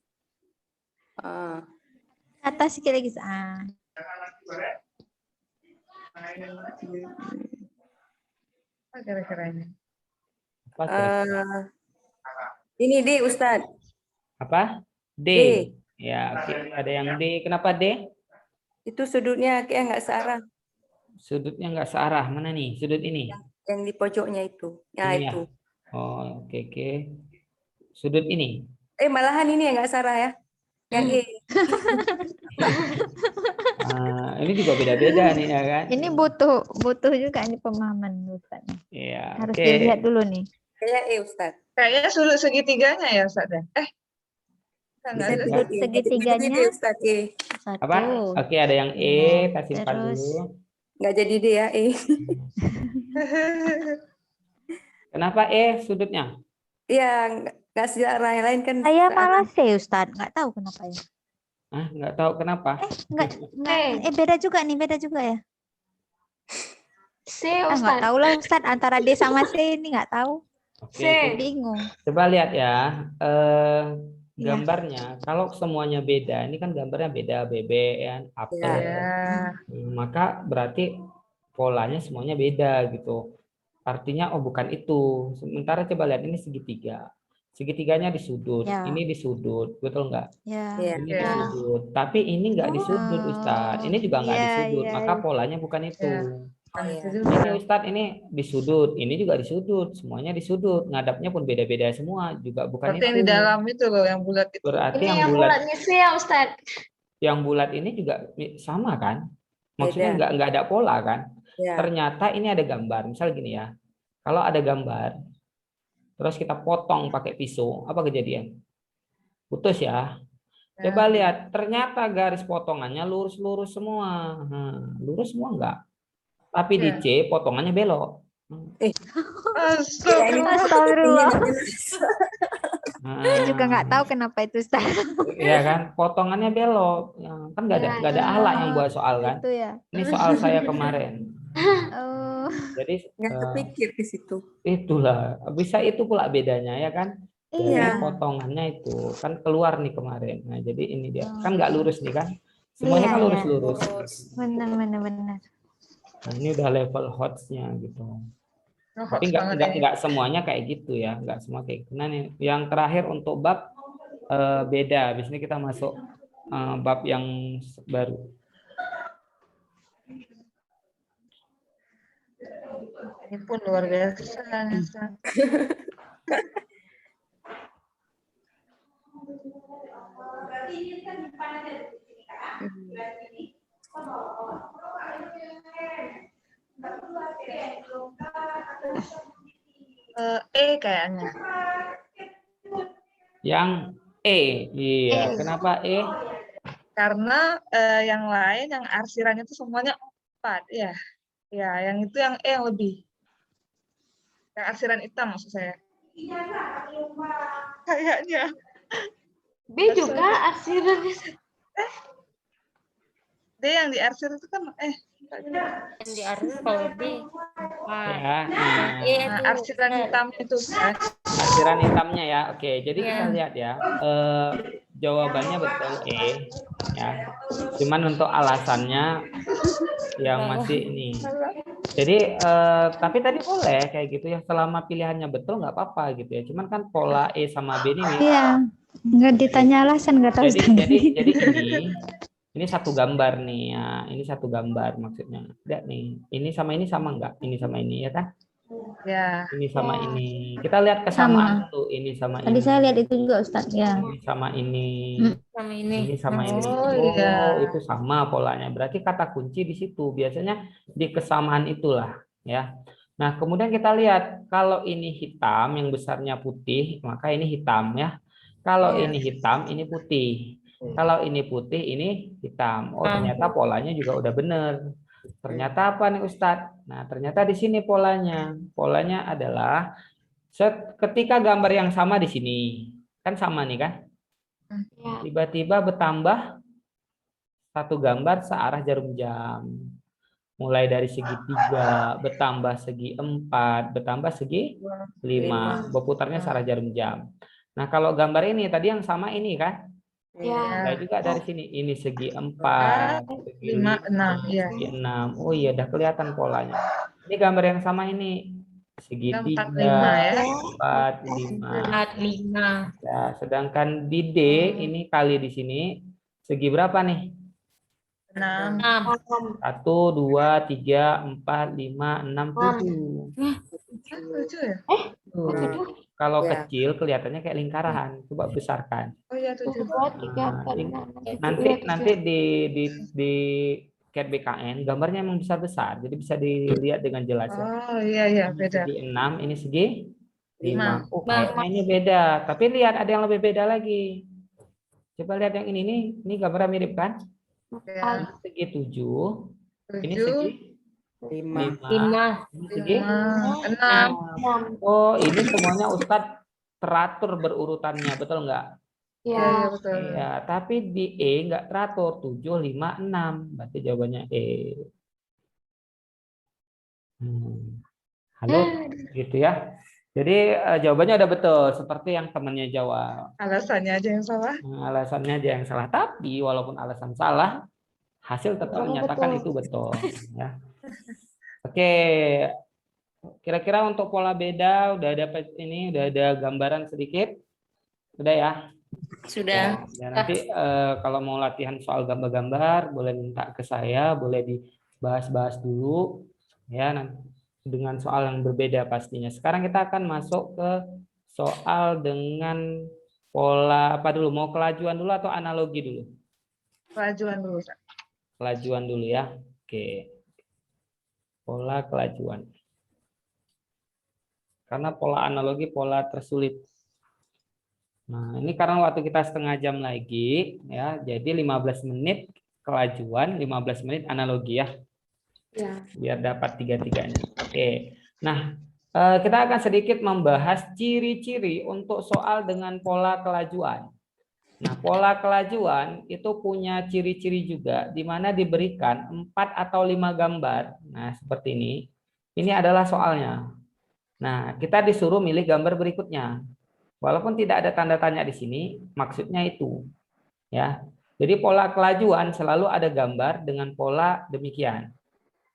Atas sikit lagi. Apa kira-kira ini? Apa kira-kira? Ini D Ustadz. Apa? D. D. Ya, oke. Ada yang D. Kenapa D? Itu sudutnya kayak nggak searah. Sudutnya nggak searah. Mana nih? Sudut ini? Yang di pojoknya itu. Ya Ini ya? itu. Oh, oke. Sudut ini? Malahan ini yang nggak searah ya. Yang E. Ini juga beda-beda nih ya kan? Ini butuh juga ini pemahaman Ustaz. Iya, Harus oke. dilihat dulu nih. Kayak E Ustadz. Kayaknya sudut segitiganya ya, Ustaz. Kan Bisa ada. disebut E. Segitiganya. Jadi D Ustadz E. Satu. Apa? Oke, ada yang E, kita simpan Terus. dulu. Nggak jadi D ya E. Kenapa E sudutnya? Iya nggak searah yang lain kan. Saya searah. malah C Ustaz, nggak tahu kenapa ya. Nggak tahu kenapa. Nggak, beda juga ya. C, Nggak Ustaz. tahu lah Ustaz, antara D sama C ini nggak tahu. Oke, Bingung. coba lihat ya. Gambarnya, kalau semuanya beda, ini kan gambarnya beda, BBN, apel. Ya. Maka berarti polanya semuanya beda gitu. Artinya bukan itu. Sementara coba lihat ini segitiga. Segitiganya di sudut, Ya. ini di sudut, betul nggak? Ya. Iya. Ini di sudut. Tapi ini nggak di sudut, Ustadz. Ini juga nggak di Iya, sudut. iya, Maka iya. polanya bukan itu. Itu Ini juga. Ustadz ini di sudut, ini juga di sudut, semuanya di sudut. Ngadapnya pun beda-beda semua, juga bukan Berarti itu. yang di dalam itu loh, yang bulat itu. Berarti Ini yang yang bulat, bulatnya C ya, Ustaz. yang bulat ini juga sama kan? Maksudnya Beda. nggak ada pola kan? Ya. Ternyata ini ada gambar. Misal gini ya, kalau ada gambar, terus kita potong pakai pisau, apa kejadian? Putus ya. Coba lihat, ternyata garis potongannya lurus-lurus semua. Lurus semua enggak? Tapi di C potongannya belok. Astagfirullah. Saya juga nggak tahu kenapa itu Ustaz. Iya kan, potongannya belok. Kan nggak ada alat yang buat soal kan? Itu ya. Ini soal saya kemarin. Oh. Jadi Nggak kepikir di situ. itulah, bisa itu pula bedanya ya kan? Jadi Iya. potongannya itu kan keluar nih kemarin. Nah, jadi ini dia. Kan nggak lurus nih kan? Semuanya Iya, kan iya. lurus-lurus. Benar. Nah, ini udah level hotsnya gitu. Tapi nggak semuanya kayak gitu ya, nggak semua kayak gitu. Nah, nih, yang terakhir untuk bab beda. Biasanya kita masuk bab yang baru. Ini pun luar biasa. Kayaknya. Yang E, iya. Kenapa E? Karena yang lain, yang arsirannya itu semuanya 4, ya. Ya, yang itu yang E yang lebih. Yang arsiran hitam maksud saya. Kayaknya. B juga arsirannya. D yang diarsir itu kan Yang di arsir kalau B. Ya, nah, arsiran hitam itu kan. arsiran hitamnya ya. Oke, jadi kita lihat ya. jawabannya betul E ya. Cuman untuk alasannya yang masih ini. Jadi tapi tadi boleh kayak gitu ya, selama pilihannya betul nggak apa-apa gitu ya. Cuman kan pola E sama B ini mirip. Iya, nggak ditanya alasan, nggak tahu. Jadi ini satu gambar nih ya. Ini satu gambar maksudnya. Lihat nih. Ini sama nggak? Ini sama ini ya kan? Ya. Ini sama ini. Kita lihat kesamaan tuh. Ini sama Tadi ini. saya lihat itu juga Ustadz ya. Ini sama ini. Sama ini. Ini sama ini. Oh, Oh, iya. itu sama polanya. Berarti kata kunci di situ. Biasanya di kesamaan itulah, ya. Nah, kemudian kita lihat kalau ini hitam, yang besarnya putih, maka ini hitam ya. Kalau Iya. ini hitam, ini putih. Kalau ini putih, ini hitam. Oh, ternyata polanya juga udah bener. Ternyata apa nih Ustadz? Nah, ternyata di sini polanya. Polanya adalah ketika gambar yang sama di sini, kan sama nih kan? Tiba-tiba bertambah satu gambar searah jarum jam. Mulai dari segi 3, bertambah segi 4, bertambah segi 5. Berputarnya searah jarum jam. Nah, kalau gambar ini tadi yang sama ini kan? Nah, juga dari sini. Ini segi 4, segi 5, 6, ya. segi 6. Oh iya, udah kelihatan polanya. Ini gambar yang sama ini. Segi 4, 3, 5 ya. 4, 5. 5. Ya, sedangkan di D ini kali di sini segi berapa nih? 6. 1, 2, 3, 4, 5, 6, 7. 7 ya? Kalau Ya. kecil kelihatannya kayak lingkaran. Coba besarkan. Oh iya 7. Nanti di CAT BKN gambarnya emang besar-besar. Jadi bisa dilihat dengan jelas ya. Oh iya Ini beda. segi 6, ini segi 5. 5. Oh, kayaknya ini beda. Tapi lihat ada yang lebih beda lagi. Coba lihat yang ini nih. Ini gambarnya mirip kan? Ya. Ini segi 7. Ini 7, segi 5. 5. Ini segi 5, 6. Oh, ini semuanya Ustadz teratur berurutannya, betul nggak? Iya betul. Ya, tapi di E nggak teratur, 7, 5, 6. Berarti jawabannya E. Halo, gitu ya. Jadi jawabannya udah betul, seperti yang temannya jawab. Alasannya aja yang salah. Nah, alasannya dia yang salah, tapi walaupun alasan salah, hasil tetap menyatakan itu betul. Ya. Oke, kira-kira untuk pola beda udah dapat ini, udah ada gambaran sedikit, udah ya. Sudah. Ya, nanti kalau mau latihan soal gambar-gambar, boleh minta ke saya, boleh dibahas-bahas dulu, ya. Nanti dengan soal yang berbeda pastinya. Sekarang kita akan masuk ke soal dengan pola apa dulu? Mau kelajuan dulu atau analogi dulu? Kelajuan dulu. Kelajuan dulu ya. Oke. Pola kelajuan. Karena pola analogi pola tersulit. Nah, ini karena waktu kita setengah jam lagi ya. Jadi 15 menit kelajuan, 15 menit analogi ya. Biar dapat tiga-tiganya. Oke. Nah, kita akan sedikit membahas ciri-ciri untuk soal dengan pola kelajuan. Nah, pola kelajuan itu punya ciri-ciri juga, di mana diberikan 4 atau 5 gambar. Nah, seperti ini. Ini adalah soalnya. Nah, kita disuruh milih gambar berikutnya. Walaupun tidak ada tanda tanya di sini, maksudnya itu. Ya. Jadi pola kelajuan selalu ada gambar dengan pola demikian.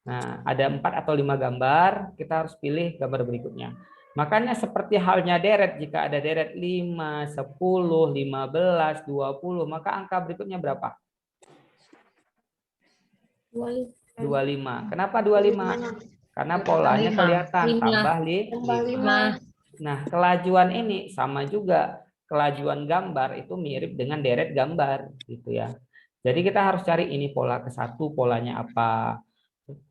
Nah, ada 4 atau 5 gambar, kita harus pilih gambar berikutnya. Makanya seperti halnya deret, jika ada deret 5, 10, 15, 20, maka angka berikutnya berapa? 25. Kenapa 25? Karena polanya kelihatan, tambah 5. Nah, kelajuan ini sama juga. Kelajuan gambar itu mirip dengan deret gambar, gitu ya. Jadi kita harus cari ini pola ke-1, polanya apa?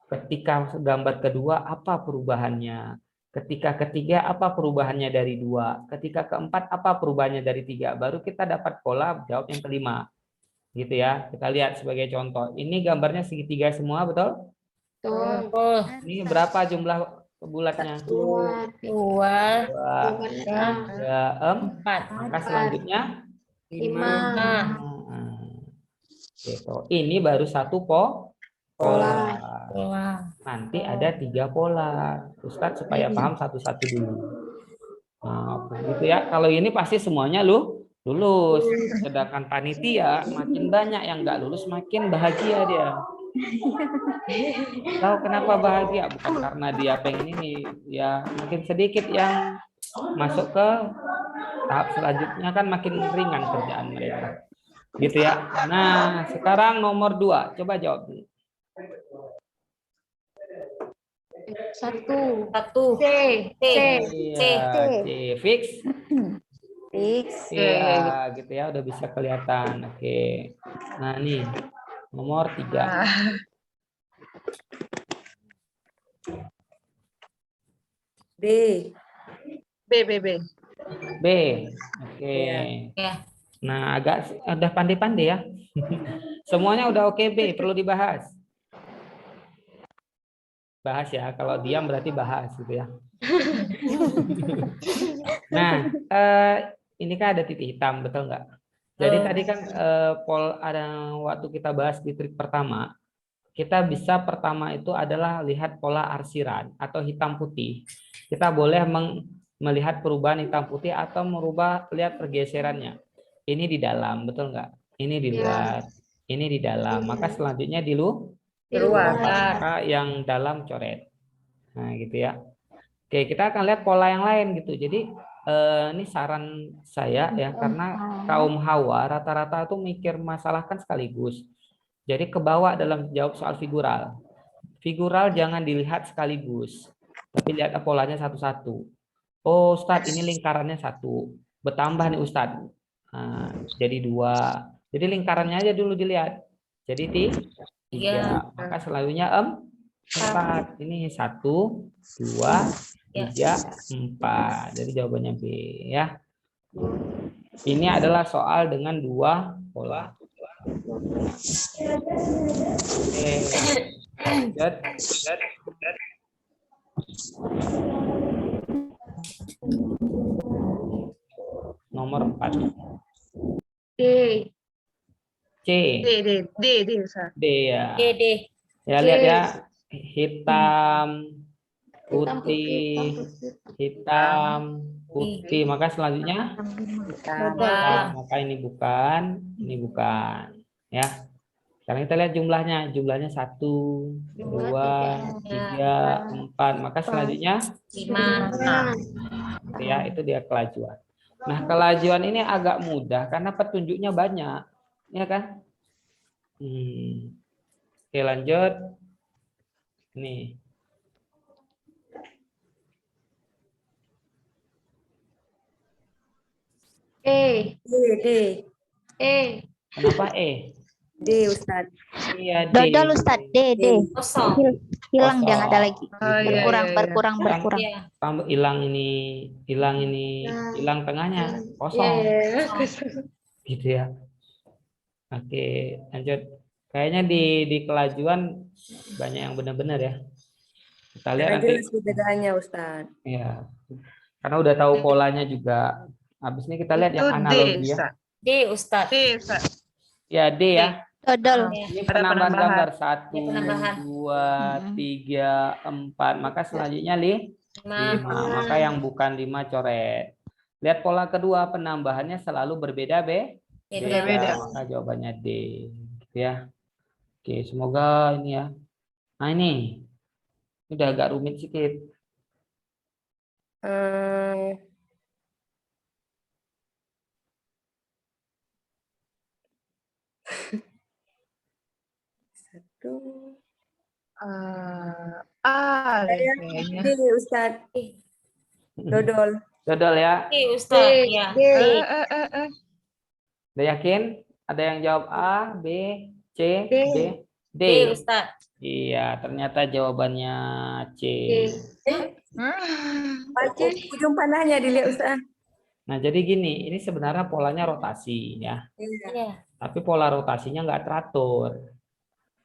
Ketika gambar kedua, apa perubahannya? Ketika ketiga, apa perubahannya dari 2? Ketika keempat, apa perubahannya dari 3? Baru kita dapat pola jawab yang kelima. Gitu ya. Kita lihat sebagai contoh. Ini gambarnya segitiga semua, betul? Betul. Ini berapa jumlah bulatnya? 2, 2, 3, 3, 4. 4. Maka selanjutnya 5. gitu. Ini baru satu pola. Nanti ada 3 pola. Ustadz supaya paham satu-satu dulu. Nah, gitu ya. Kalau ini pasti semuanya lulus. Sedangkan panitia makin banyak yang nggak lulus, makin bahagia dia. Tahu kenapa bahagia? Bukan karena dia pengen ini, ya makin sedikit yang masuk ke tahap selanjutnya kan makin ringan kerjaan mereka. Gitu ya. Nah, sekarang nomor 2, coba jawab dulu. Satu. Satu. C. C. Iya, C. Fix. Fix. Iya, gitu ya, udah bisa kelihatan. Oke. Nah, nih nomor 3. Nah, B. B, B, B. B. Oke. Ya. Nah, agak udah pandai-pandai ya. Semuanya udah oke B, perlu dibahas. Bahas ya, kalau diam berarti bahas gitu ya. Nah, ini kan ada titik hitam, betul nggak? Jadi tadi kan ada waktu kita bahas di trik pertama, kita bisa pertama itu adalah lihat pola arsiran atau hitam putih. Kita boleh melihat perubahan hitam putih atau lihat pergeserannya. Ini di dalam, betul nggak? Ini di luar, ini di dalam. Maka selanjutnya di luar. Maka yang dalam coret. Nah, gitu ya. Oke, kita akan lihat pola yang lain gitu. Jadi ini saran saya ya, karena kaum Hawa rata-rata tuh mikir masalah kan sekaligus. Jadi kebawa dalam jawab soal figural. Figural jangan dilihat sekaligus, tapi lihat polanya satu-satu. Oh, Ustadz, ini lingkarannya 1. Bertambah nih Ustadz. Nah, jadi 2. Jadi lingkarannya aja dulu dilihat. Jadi 3. Maka selalunya 4. Ini 1, 2, 3, 4. Jadi jawabannya B ya. Ini adalah soal dengan 2 pola. Oke. Lanjut. Nomor 4. D. C. D, D, D, D, Ustaz. D ya. D. Ya lihat ya. Hitam, putih, hitam, putih. Maka selanjutnya maka ini bukan, ya. Sekarang kita lihat jumlahnya. Jumlahnya 1, 2, 3, 4. Maka selanjutnya 5. ya, itu dia kelajuan. Nah, kelajuan ini agak mudah karena petunjuknya banyak, ya kan? Oke, lanjut. Nih. D. D. Kenapa E? D, Ustaz. Iya, D. Dodol Ustaz. D. Kosong. Hilang dia nggak ada Kosong. lagi. Oh, iya, Berkurang. Iya. Tambah hilang ini, hilang tengahnya, kosong. Gitu ya. Oke, lanjut. Kayaknya di kelajuan banyak yang benar-benar ya. Kita lihat Karena nanti. jelas perbedaannya, Ustaz. Ya. Karena udah tahu polanya juga. Habis ini kita lihat Itu yang D, analogi ya. Ustaz. D, Ustaz. D, Ustaz. Ya, D ya. Dodol. Ini Ada penambahan penambahan. gambar 1, Ini penambahan. 2, 3, 4. Maka selanjutnya 5. 5. Maka yang bukan 5 coret. Lihat pola kedua, penambahannya selalu berbeda Beda. Maka jawabannya D. Gitu ya. Oke, semoga ini ya. Nah, ini udah agak rumit sedikit. Satu. A deh Saya kayaknya. D, Ustaz. Dodol. Dodol ya. D, Ustaz. Ya. Udah yakin? Ada yang jawab A, B, C, D? D. D, Ustaz. Iya, ternyata jawabannya C. Baca ujung panahnya dilihat, Ustaz. Nah, jadi gini, ini sebenarnya polanya rotasi ya. Iya. Tapi pola rotasinya nggak teratur.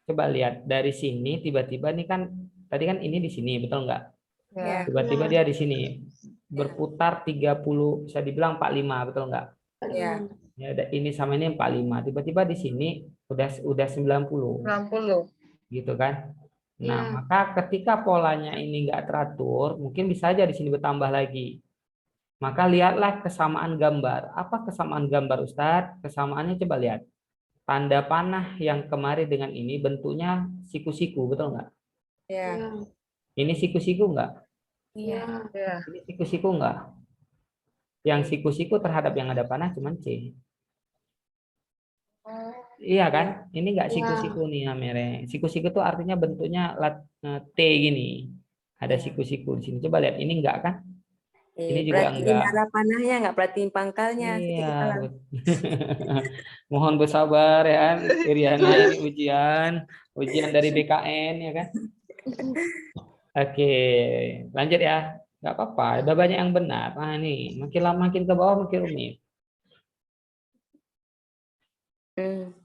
Coba lihat dari sini tiba-tiba nih kan tadi kan ini di sini, betul nggak? Ya. Tiba-tiba dia di sini berputar 30, bisa dibilang 45, betul nggak? Ya. Ya, ini sama ini 45. Tiba-tiba di sini udah 90. 60. Gitu kan? Nah, maka ketika polanya ini nggak teratur, mungkin bisa aja di sini bertambah lagi. Maka lihatlah kesamaan gambar. Apa kesamaan gambar Ustadz? Kesamaannya coba lihat. Tanda panah yang kemarin dengan ini bentuknya siku-siku, betul nggak? Ya. Ini siku-siku nggak? Iya. Ya. Ini siku-siku nggak? Yang siku-siku terhadap yang ada panah cuma C. Iya kan? Ini nggak siku-siku nih namanya. Siku-siku itu artinya bentuknya T gini. Ada siku-siku di sini. Coba lihat, ini enggak kan? Ini juga Perhatiin enggak. arah panahnya, nggak perhatiin pangkalnya. Iya. Sedikit salah. Mohon bersabar ya, Iriana, ini ujian dari BKN ya kan? Oke, lanjut ya. Nggak apa-apa, ada banyak yang benar. Nah ini, makin lama makin ke bawah makin rumit. Hmm.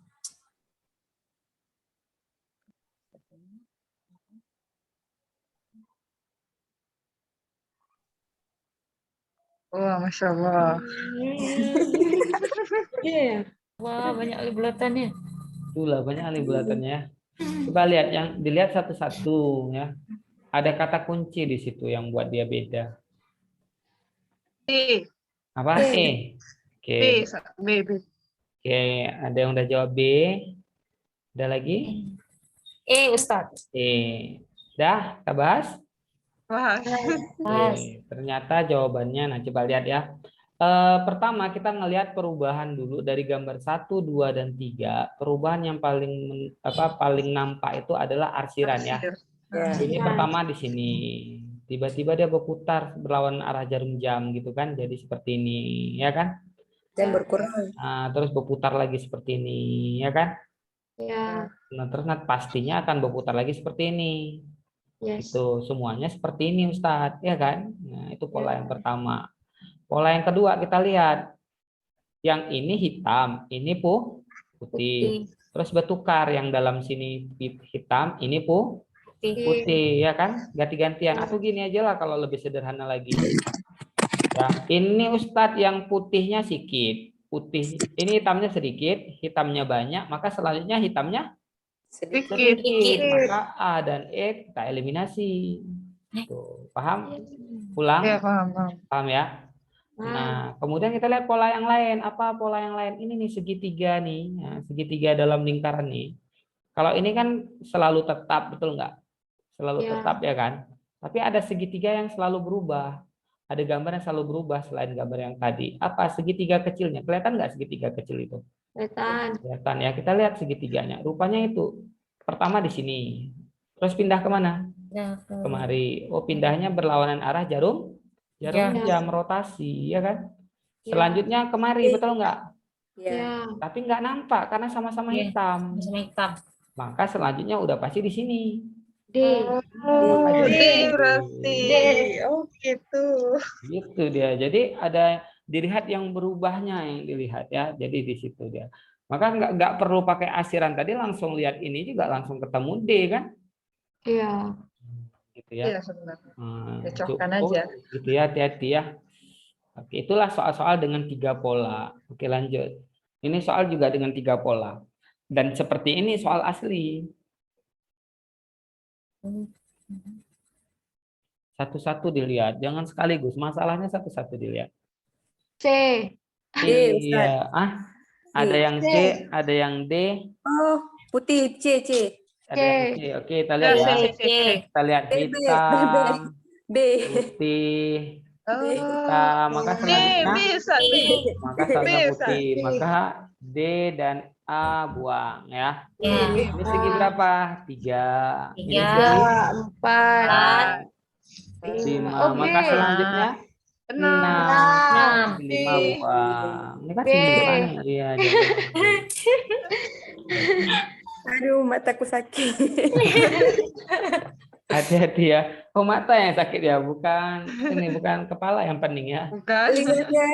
Wah, Masya Allah. Wah, banyak kali bulatannya. Itulah banyak kali bulatannya ya. Coba lihat yang dilihat satu-satu ya. Ada kata kunci di situ yang buat dia beda. B, Apa? B. Oke. B, B. Oke, ada yang udah jawab B. Ada lagi? Ustadz. Dah, kita bahas? Wah, Oke, ternyata jawabannya, nah coba lihat ya. Pertama kita ngelihat perubahan dulu dari gambar 1, 2, dan 3. Perubahan yang paling nampak itu adalah arsiran ya. Ya. Ini pertama di sini. Tiba-tiba dia berputar berlawan arah jarum jam gitu kan. Jadi seperti ini, ya kan? Dan berkurang. Nah, terus berputar lagi seperti ini, ya kan? Ya. Nah, terus nanti pastinya akan berputar lagi seperti ini. Yes. Itu semuanya seperti ini Ustadz, ya kan? Nah, itu pola yang pertama. Pola yang kedua kita lihat. Yang ini hitam, ini putih. Terus bertukar, yang dalam sini hitam, ini putih, ya kan? Ganti-gantian. Atau gini aja lah kalau lebih sederhana lagi. Ya, ini Ustadz yang putihnya sedikit. Ini hitamnya sedikit, hitamnya banyak, maka selanjutnya hitamnya Sedikit. sedikit. Maka A dan E kita eliminasi. Tuh, paham? Ulang? ya paham. Paham ya? Nah, kemudian kita lihat pola yang lain. Apa pola yang lain? Ini nih segitiga nih. Nah, segitiga dalam lingkaran nih. Kalau ini kan selalu tetap, betul nggak? Selalu tetap ya kan? Tapi ada segitiga yang selalu berubah. Ada gambar yang selalu berubah selain gambar yang tadi. Apa segitiga kecilnya? Kelihatan nggak segitiga kecil itu? Kelihatan ya. Kita lihat segitiganya. Rupanya itu pertama di sini. Terus pindah kemana? Kemari. Oh, pindahnya berlawanan arah jarum jam rotasi, ya kan? Selanjutnya kemari, betul nggak? Ya. Tapi nggak nampak karena sama-sama hitam. Sama hitam. Maka selanjutnya udah pasti di sini. Oh, Maka D jadi berarti. Oh, gitu. gitu dia. Jadi ada dilihat yang berubahnya yang dilihat ya. Jadi di situ dia. Maka nggak perlu pakai asiran tadi, langsung lihat ini juga langsung ketemu D kan? Iya. Gitu ya. Iya, sebenarnya. Nah, Cocokkan cukup, aja. gitu ya, hati-hati ya. Oke, itulah soal-soal dengan 3 pola. Oke, lanjut. Ini soal juga dengan 3 pola. Dan seperti ini soal asli. Satu-satu dilihat, jangan sekaligus. Masalahnya satu-satu dilihat. C. Iya, ada yang C, ada yang D, Oh, putih. C. ada yang C. Oke, kita lihat ya. C. Kita lihat B. hitam, B. putih, Oh, hitam. Maka D selanjutnya, bisa, D. maka selanjutnya Bisa. putih. Maka D dan A buang ya. Ya. Ini segi berapa? 3. Ini 3, segi 4, 5. Oke. Maka selanjutnya 6. 6. 5 buang. Ini kan B. 9. Iya, jawabannya. Aduh, mataku sakit. Hati-hati ya. Oh, mata yang sakit ya, bukan bukan kepala yang pening ya. Bukan. Lihatnya.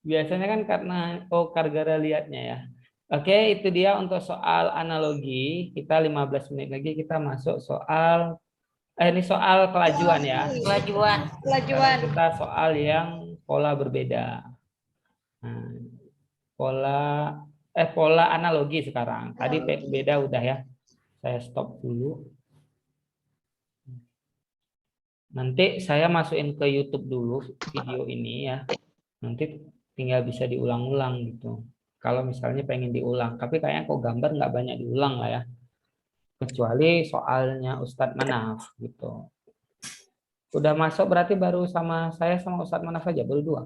Biasanya kan karena gara-gara liatnya ya. Oke, itu dia untuk soal analogi. Kita 15 menit lagi kita masuk soal ini soal kelajuan ya. Kelajuan. Sekarang kita soal yang pola berbeda. Nah, pola analogi sekarang. Tadi beda udah ya. Saya stop dulu. Nanti saya masukin ke YouTube dulu video ini ya. Nanti tinggal bisa diulang-ulang gitu. Kalau misalnya pengen diulang, tapi kayaknya kok gambar nggak banyak diulang lah ya. Kecuali soalnya Ustadz Manaf gitu. Udah masuk berarti baru sama saya sama Ustadz Manaf aja, baru dua.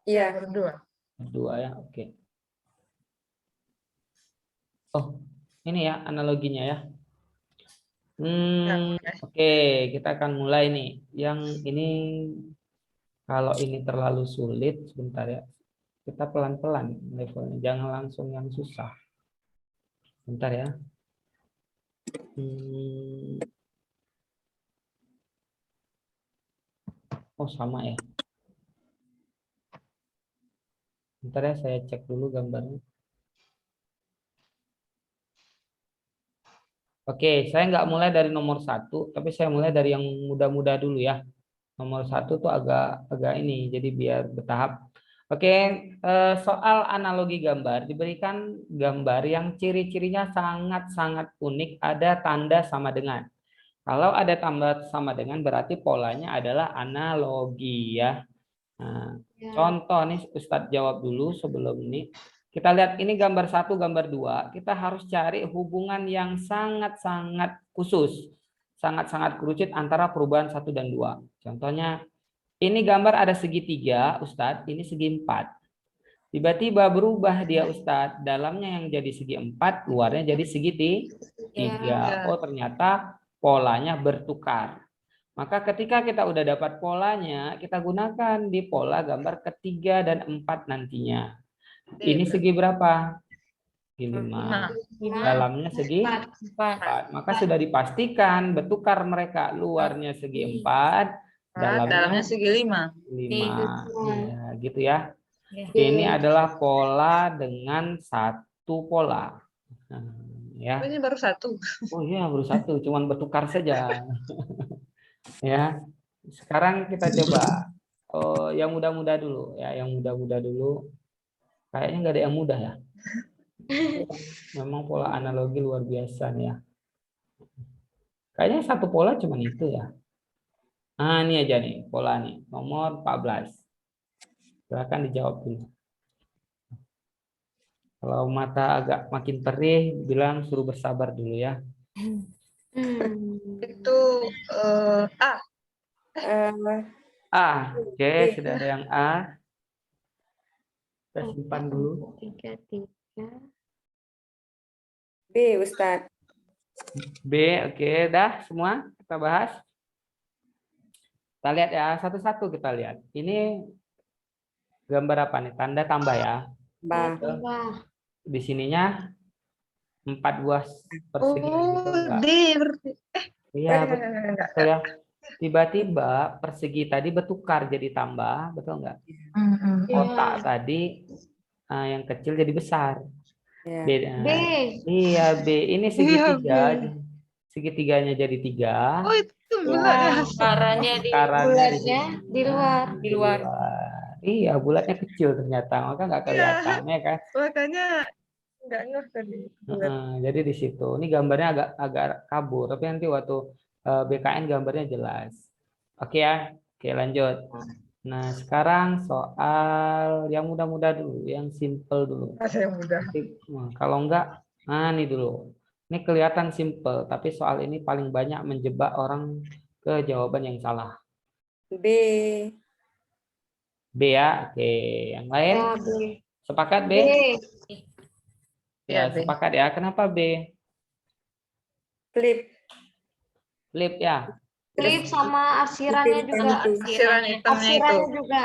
Iya. Berdua. Dua ya, oke. Oh, ini ya analoginya ya. Oke, kita akan mulai nih. Yang ini kalau ini terlalu sulit, sebentar ya. Kita pelan-pelan levelnya, jangan langsung yang susah. Bentar ya. Oh, sama ya. Bentar ya, saya cek dulu gambarnya. Oke, saya nggak mulai dari nomor 1, tapi saya mulai dari yang mudah-mudah dulu ya. Nomor 1 tuh agak ini, jadi biar bertahap. Oke, soal analogi gambar, diberikan gambar yang ciri-cirinya sangat-sangat unik, ada tanda sama dengan. Kalau ada tanda sama dengan, berarti polanya adalah analogi ya. Nah, contoh nih Ustadz jawab dulu sebelum ini. Kita lihat ini gambar 1, gambar 2. Kita harus cari hubungan yang sangat-sangat khusus. Sangat-sangat kerucut antara perubahan 1 dan 2. Contohnya, ini gambar ada segitiga, Ustadz, ini segi 4. Tiba-tiba berubah dia Ustadz, dalamnya yang jadi segi 4, luarnya jadi segi 3. Oh, ternyata polanya bertukar. Maka ketika kita udah dapat polanya, kita gunakan di pola gambar ketiga dan 4 nantinya. Ini segi berapa? Segi 5. Dalamnya segi 4. Maka sudah dipastikan bertukar mereka. Luarnya segi 4, dalamnya segi 5. 5. Ya, gitu ya. Ya. Ini adalah pola dengan satu pola. Nah, ya. Ini baru 1. Oh iya, baru 1, cuman bertukar saja. Ya. Sekarang kita coba yang mudah-mudah dulu ya, yang mudah-mudah dulu. Kayaknya nggak ada yang mudah ya. Memang pola analogi luar biasa nih ya. Kayaknya satu pola cuman itu ya. Nah, ini aja nih pola nih, nomor 14. Silakan dijawab dulu. Kalau mata agak makin perih, bilang suruh bersabar dulu ya. Itu A. A, oke, sudah ada yang A. Kita simpan dulu. 3. B, Ustadz. B, oke, dah semua kita bahas. Kita lihat ya, satu-satu kita lihat. Ini gambar apa nih? Tanda tambah ya. Di sininya 4 buah persegi gitu enggak? D berarti. Iya, betul ya. Tiba-tiba persegi tadi bertukar jadi tambah, betul enggak? Kotak tadi yang kecil jadi besar. Ya. B. Iya, B. Ini segitiga. Segitiganya jadi 3. Oh, itu bulatnya. Caranya di Bulatnya di luar. Di luar. Iya, bulatnya kecil ternyata, maka nggak kelihatan ya kan. Makanya nggak ngeh tadi. Jadi di situ. Ini gambarnya agak kabur, tapi nanti waktu BKN gambarnya jelas. Oke ya. Oke, lanjut. Nah, sekarang soal yang mudah-mudah dulu, yang simple dulu. Yang mudah. Kalau enggak, ini dulu. Ini kelihatan simple, tapi soal ini paling banyak menjebak orang ke jawaban yang salah. B. B ya, oke. Yang lain? Sepakat B? Ya, sepakat ya. Kenapa B? Flip. Flip ya. Flip sama arsirannya juga. Arsiran hitamnya itu. Arsirannya juga.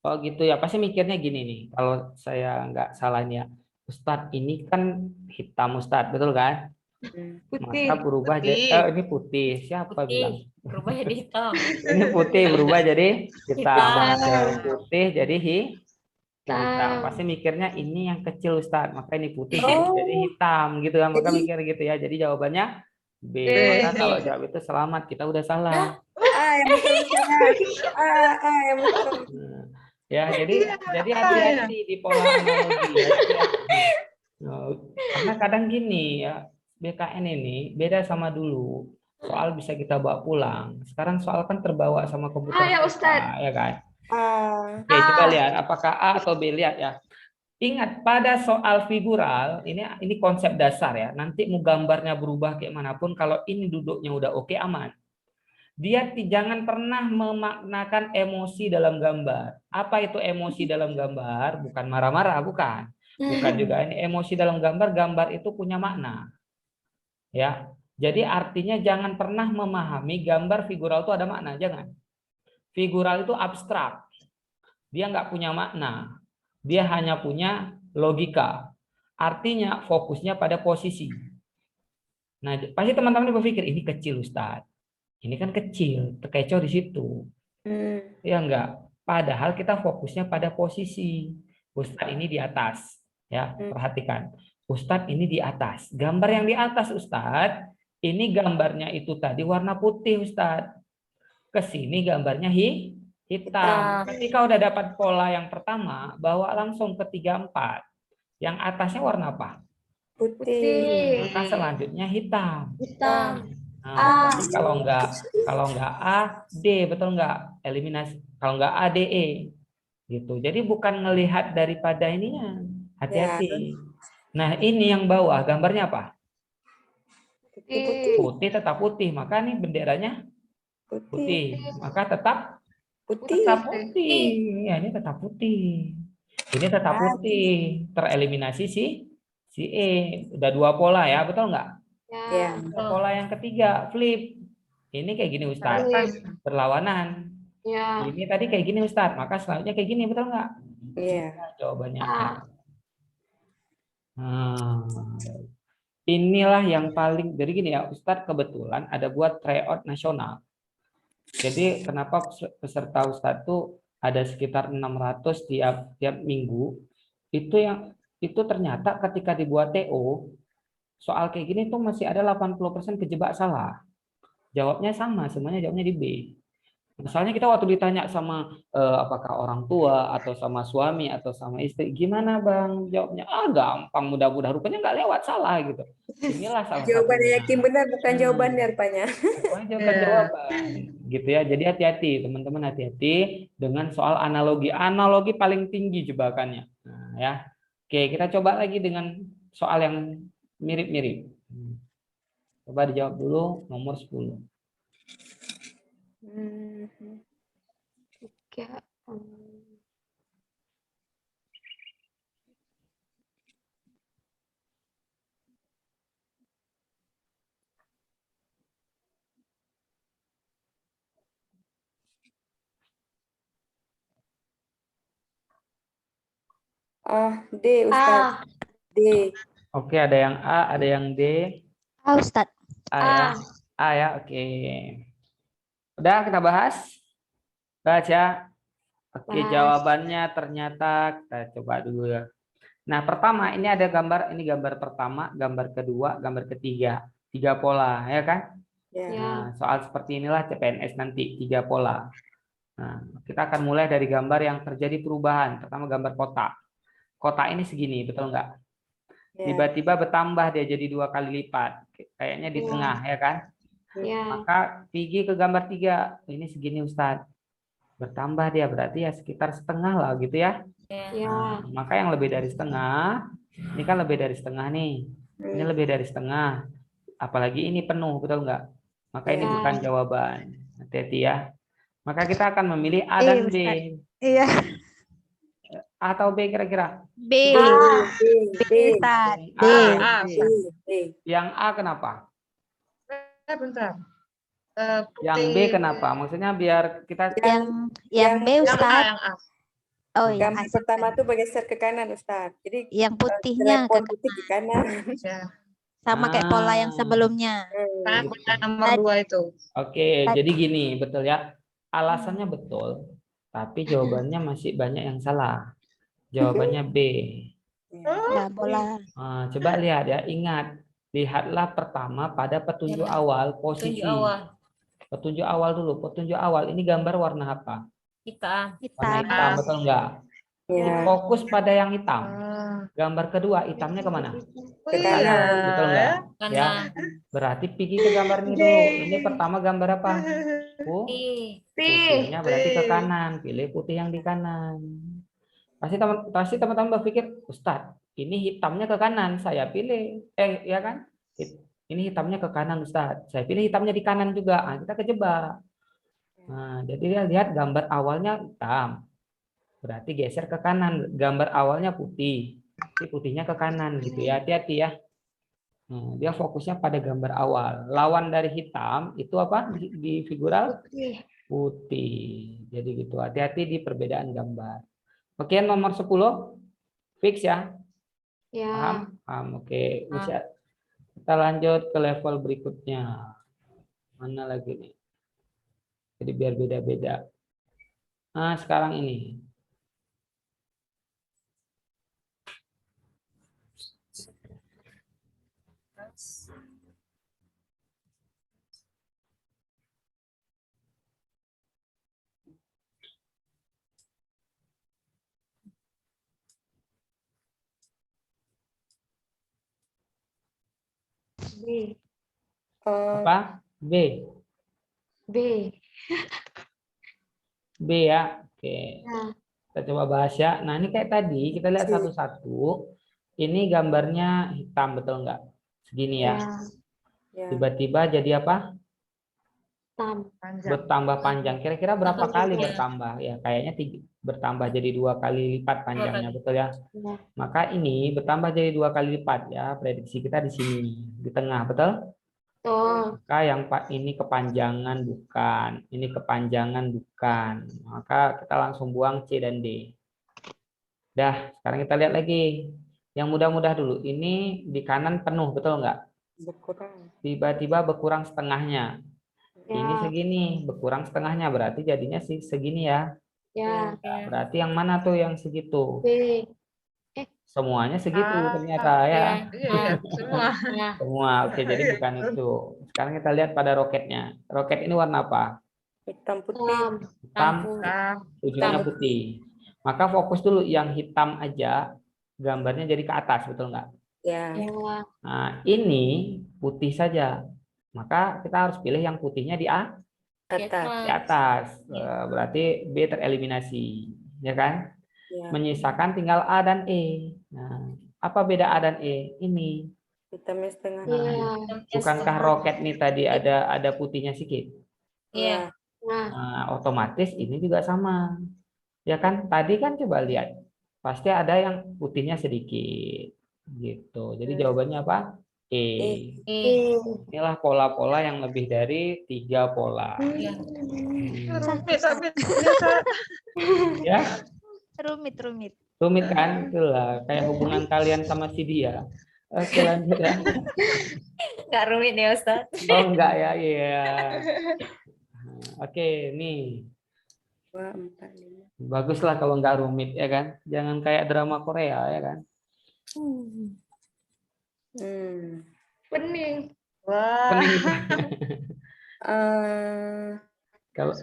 Oh gitu ya. Pasti mikirnya gini nih. Kalau saya nggak salah nih ya. Ustadz ini kan hitam Ustadz, betul kan? Putih. Maka berubah jadi ini putih. Siapa bilang? Berubah jadi hitam. Ini putih berubah jadi hitam. Hitam. Putih jadi hitam. Pasti mikirnya ini yang kecil Ustadz. Maka ini putih jadi hitam gitu kan. Maka mikir gitu ya. Jadi jawabannya B. Maka kalau jawab itu selamat, kita udah salah. Yang betul yang betul. Ya, jadi hati-hati di pola analogi ya. Karena kadang gini ya, BKN ini beda sama dulu. Soal bisa kita bawa pulang. Sekarang soal kan terbawa sama komputer Ya kita, Ustadz. ya kan? Ah, Oke, coba lihat apakah A atau B, lihat ya. Ingat pada soal figural ini konsep dasar ya. Nanti mau gambarnya berubah kayak manapun, kalau ini duduknya udah oke, aman. Dia jangan pernah memaknakan emosi dalam gambar. Apa itu emosi dalam gambar? Bukan marah-marah, bukan. Bukan juga ini emosi dalam gambar. Gambar itu punya makna. Ya. Jadi artinya jangan pernah memahami gambar figural itu ada makna, jangan. Figural itu abstrak. Dia nggak punya makna. Dia hanya punya logika. Artinya fokusnya pada posisi. Nah, pasti teman-teman berpikir ini kecil Ustadz. Ini kan kecil, terkecoh di situ. Ya enggak. Padahal kita fokusnya pada posisi. Ustadz ini di atas. Ya, perhatikan. Ustadz ini di atas. Gambar yang di atas Ustadz, ini gambarnya itu tadi warna putih Ustadz. Ke sini gambarnya hitam. Ketika udah dapat pola yang pertama, bawa langsung ke 3, 4. Yang atasnya warna apa? putih. Maka selanjutnya hitam. Hitam. Nah, berarti kalau enggak A, D, betul enggak? Eliminasi. Kalau enggak A, D, E. Gitu. Jadi bukan ngelihat daripada ininya. Hati-hati. Nah, ini yang bawah gambarnya apa? Putih. Putih tetap putih. Maka nih benderanya putih. Maka tetap Putih. putih. Ya, ini tetap putih. Ini tetap putih. Tereliminasi si E. Udah 2 pola ya, betul enggak? Ya. Pola yang ketiga, flip. Ini kayak gini Ustadz, berlawanan. Ini tadi kayak gini Ustadz, maka selanjutnya kayak gini, betul nggak? Iya. Jawabannya A. Inilah yang paling, jadi gini ya, Ustadz kebetulan ada buat tryout nasional. Jadi kenapa peserta Ustadz tuh ada sekitar 600 tiap minggu, itu ternyata ketika dibuat TO, soal kayak gini tuh masih ada 80% kejebak salah. Jawabnya sama, semuanya jawabnya di B. Misalnya kita waktu ditanya sama apakah orang tua atau sama suami atau sama istri, gimana Bang? Jawabnya, gampang, mudah-mudahan, rupanya nggak lewat, salah gitu. Inilah salah Jawabannya satunya. yakin benar, bukan jawabannya rupanya. Bukan jawaban, gitu ya. Jadi hati-hati, teman-teman, hati-hati dengan soal analogi. Analogi paling tinggi jebakannya. Nah, ya. Oke, kita coba lagi dengan soal yang mirip-mirip. Coba dijawab dulu nomor 10. D, Ustaz. D. Oke, ada yang A, ada yang D. Ustadz. A ya. A ya, oke. Udah kita bahas? Baca. Oke, jawabannya ternyata kita coba dulu ya. Nah, pertama ini ada gambar, ini gambar pertama, gambar kedua, gambar ketiga. 3 pola, ya kan? Nah, soal seperti inilah CPNS nanti, 3 pola. Nah, kita akan mulai dari gambar yang terjadi perubahan. Pertama gambar kotak. Kotak ini segini, betul nggak? Tiba-tiba bertambah dia jadi 2 kali lipat. Kayaknya di tengah, ya kan? Maka pergi ke gambar 3. Ini segini Ustadz. Bertambah dia, berarti ya sekitar setengah lah gitu ya. Nah, maka yang lebih dari setengah, ini kan lebih dari setengah nih. Ini lebih dari setengah. Apalagi ini penuh, betul nggak? Maka ini bukan jawaban. Hati-hati ya. Maka kita akan memilih A dan B. Iya. A atau B kira-kira? B. Ustadz. D. Yang A kenapa? Bentar. Yang B kenapa? Maksudnya biar kita Yang B Ustadz. Yang A. Oh iya. Gambar pertama tuh bergeser ke kanan, Ustaz. Jadi Yang putihnya ke putih ke kanan. sama kayak pola yang sebelumnya. Karena nomor 2 itu. Oke, jadi gini, betul ya. Alasannya betul, tapi jawabannya masih banyak yang salah. Jawabannya B. Nah, bola. Coba lihat ya, ingat. Lihatlah pertama pada petunjuk awal posisi. Petunjuk awal dulu, petunjuk awal. Ini gambar warna apa? Hitam. Warna hitam, betul enggak? Fokus pada yang hitam. Gambar kedua hitamnya kemana? Oh, Ke iya. kanan. Betul nggak? Ya, Kanan. berarti pergi ke gambar ini dulu. Ini pertama gambar apa? Ih, Putihnya berarti ke kanan. Pilih putih yang di kanan. Pasti teman-teman berpikir, Ustadz, ini hitamnya ke kanan. Saya pilih, ya kan? Ini hitamnya ke kanan, Ustadz. Saya pilih hitamnya di kanan juga. Nah, kita kejebak. Nah, jadi dia lihat gambar awalnya hitam. Berarti geser ke kanan. Gambar awalnya putih. Tapi putihnya ke kanan gitu ya. Hati-hati ya. Nah, dia fokusnya pada gambar awal. Lawan dari hitam itu apa di figural? Putih. Jadi gitu. Hati-hati di perbedaan gambar. Oke, nomor 10 fix ya. Paham? Paham. Oke, bisa. Kita lanjut ke level berikutnya. Mana lagi nih? Jadi biar beda-beda. Nah, sekarang ini. B. Apa? B. B. B ya. Oke. Kita coba bahas ya. Nah, ini kayak tadi kita lihat satu-satu. Ini gambarnya hitam, betul nggak? Segini ya. Ya. Tiba-tiba jadi apa? Hitam. Panjang. Bertambah panjang. Kira-kira berapa kali Iya. bertambah? Ya, kayaknya bertambah jadi 2 kali lipat panjangnya, betul ya? Ya. Maka ini bertambah jadi 2 kali lipat ya. Prediksi kita di sini, di tengah, betul? Tuh. Maka yang ini kepanjangan bukan, ini kepanjangan bukan. Maka kita langsung buang C dan D. Dah, sekarang kita lihat lagi. Yang mudah-mudah dulu. Ini di kanan penuh, betul nggak? Berkurang. Tiba-tiba berkurang setengahnya. Ini Ya. segini, berkurang setengahnya berarti jadinya segini ya. Ya. Berarti yang mana tuh yang segitu? B. Semuanya segitu Ah, ternyata ya. Iya, semua. Nah. Semua. Oke, jadi Iya, bukan betul. itu. Sekarang kita lihat pada roketnya. Roket ini warna apa? Hitam putih. Hitam. Hitam, Nah, ujungnya putih. Maka fokus dulu yang hitam aja, gambarnya jadi ke atas, betul nggak? Ya. Ya. Nah, ini putih saja. Maka kita harus pilih yang putihnya di Atas. atas. Berarti B tereliminasi, ya kan? Ya. Menyisakan tinggal A dan E. Nah, apa beda A dan E? Ini. Hitamnya setengah. Ya. Bukankah roket nih tadi ada putihnya sedikit? Iya. Nah. Nah, otomatis ini juga sama. Ya kan? Tadi kan coba lihat. Pasti ada yang putihnya sedikit. Gitu. Jadi jawabannya apa? E. E. Inilah pola-pola yang lebih dari 3 pola. Ya. rumit tapi ternyata. Ya, Rumit. rumit kan? Itulah kayak hubungan kalian sama si dia. Oke, lanjut ya. Nggak rumit ya Ustaz. Oh, enggak ya, iya. Oke, nih. 2, 4, 5. Baguslah kalau enggak rumit ya kan. Jangan kayak drama Korea ya kan. Pening. Wah, Pening. Kalau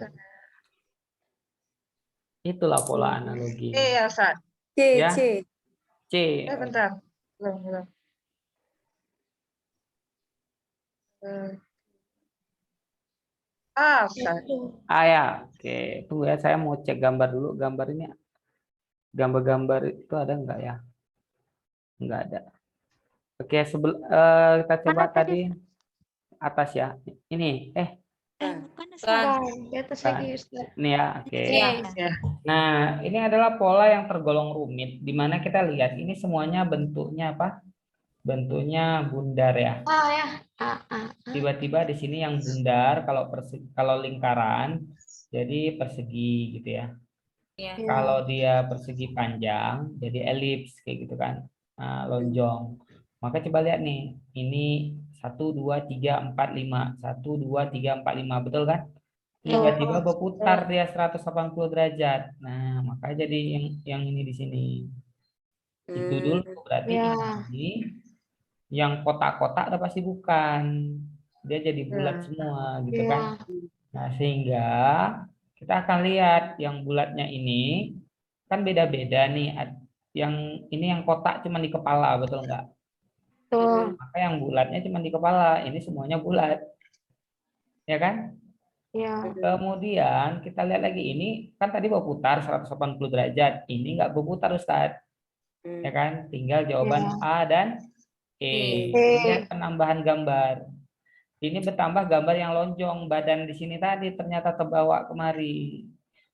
itulah pola analogi. iya, Ustaz. C, Ya. C. C. Bentar. Belum. Ustaz. Ya. Oke, tunggu ya, saya mau cek gambar dulu. Gambar ini, gambar-gambar itu ada enggak ya? Enggak ada. Oke, kita coba Mana tadi? tadi atas ya. Ini, Bukan Ustaz. Di atas lagi Ustaz. ini ya. Oke. Iya. Ya. Nah, ini adalah pola yang tergolong rumit, di mana kita lihat ini semuanya bentuknya apa? Bentuknya bundar ya. Ya. Tiba-tiba di sini yang bundar kalau lingkaran jadi persegi gitu ya. Ya. Kalau dia persegi panjang jadi elips kayak gitu kan. Nah, lonjong. Maka coba lihat nih. Ini 1 2 3 4 5. 1 2 3 4 5, betul kan? Tiba-tiba berputar dia 180 derajat. Nah, maka jadi yang ini di sini. Itu dulu berarti Ya. ini yang kotak-kotak udah pasti bukan. Dia jadi bulat semua gitu Ya. kan. Nah, sehingga kita akan lihat yang bulatnya ini kan beda-beda nih. yang ini yang kotak cuma di kepala, betul nggak? Betul. Maka yang bulatnya cuma di kepala, ini semuanya bulat. Ya kan? Ya. Kemudian kita lihat lagi, ini kan tadi berputar 180 derajat, ini nggak berputar Ustadz. Ya kan? Tinggal jawaban A dan E. Lihat penambahan gambar. Ini bertambah gambar yang lonjong, badan di sini tadi ternyata terbawa kemari.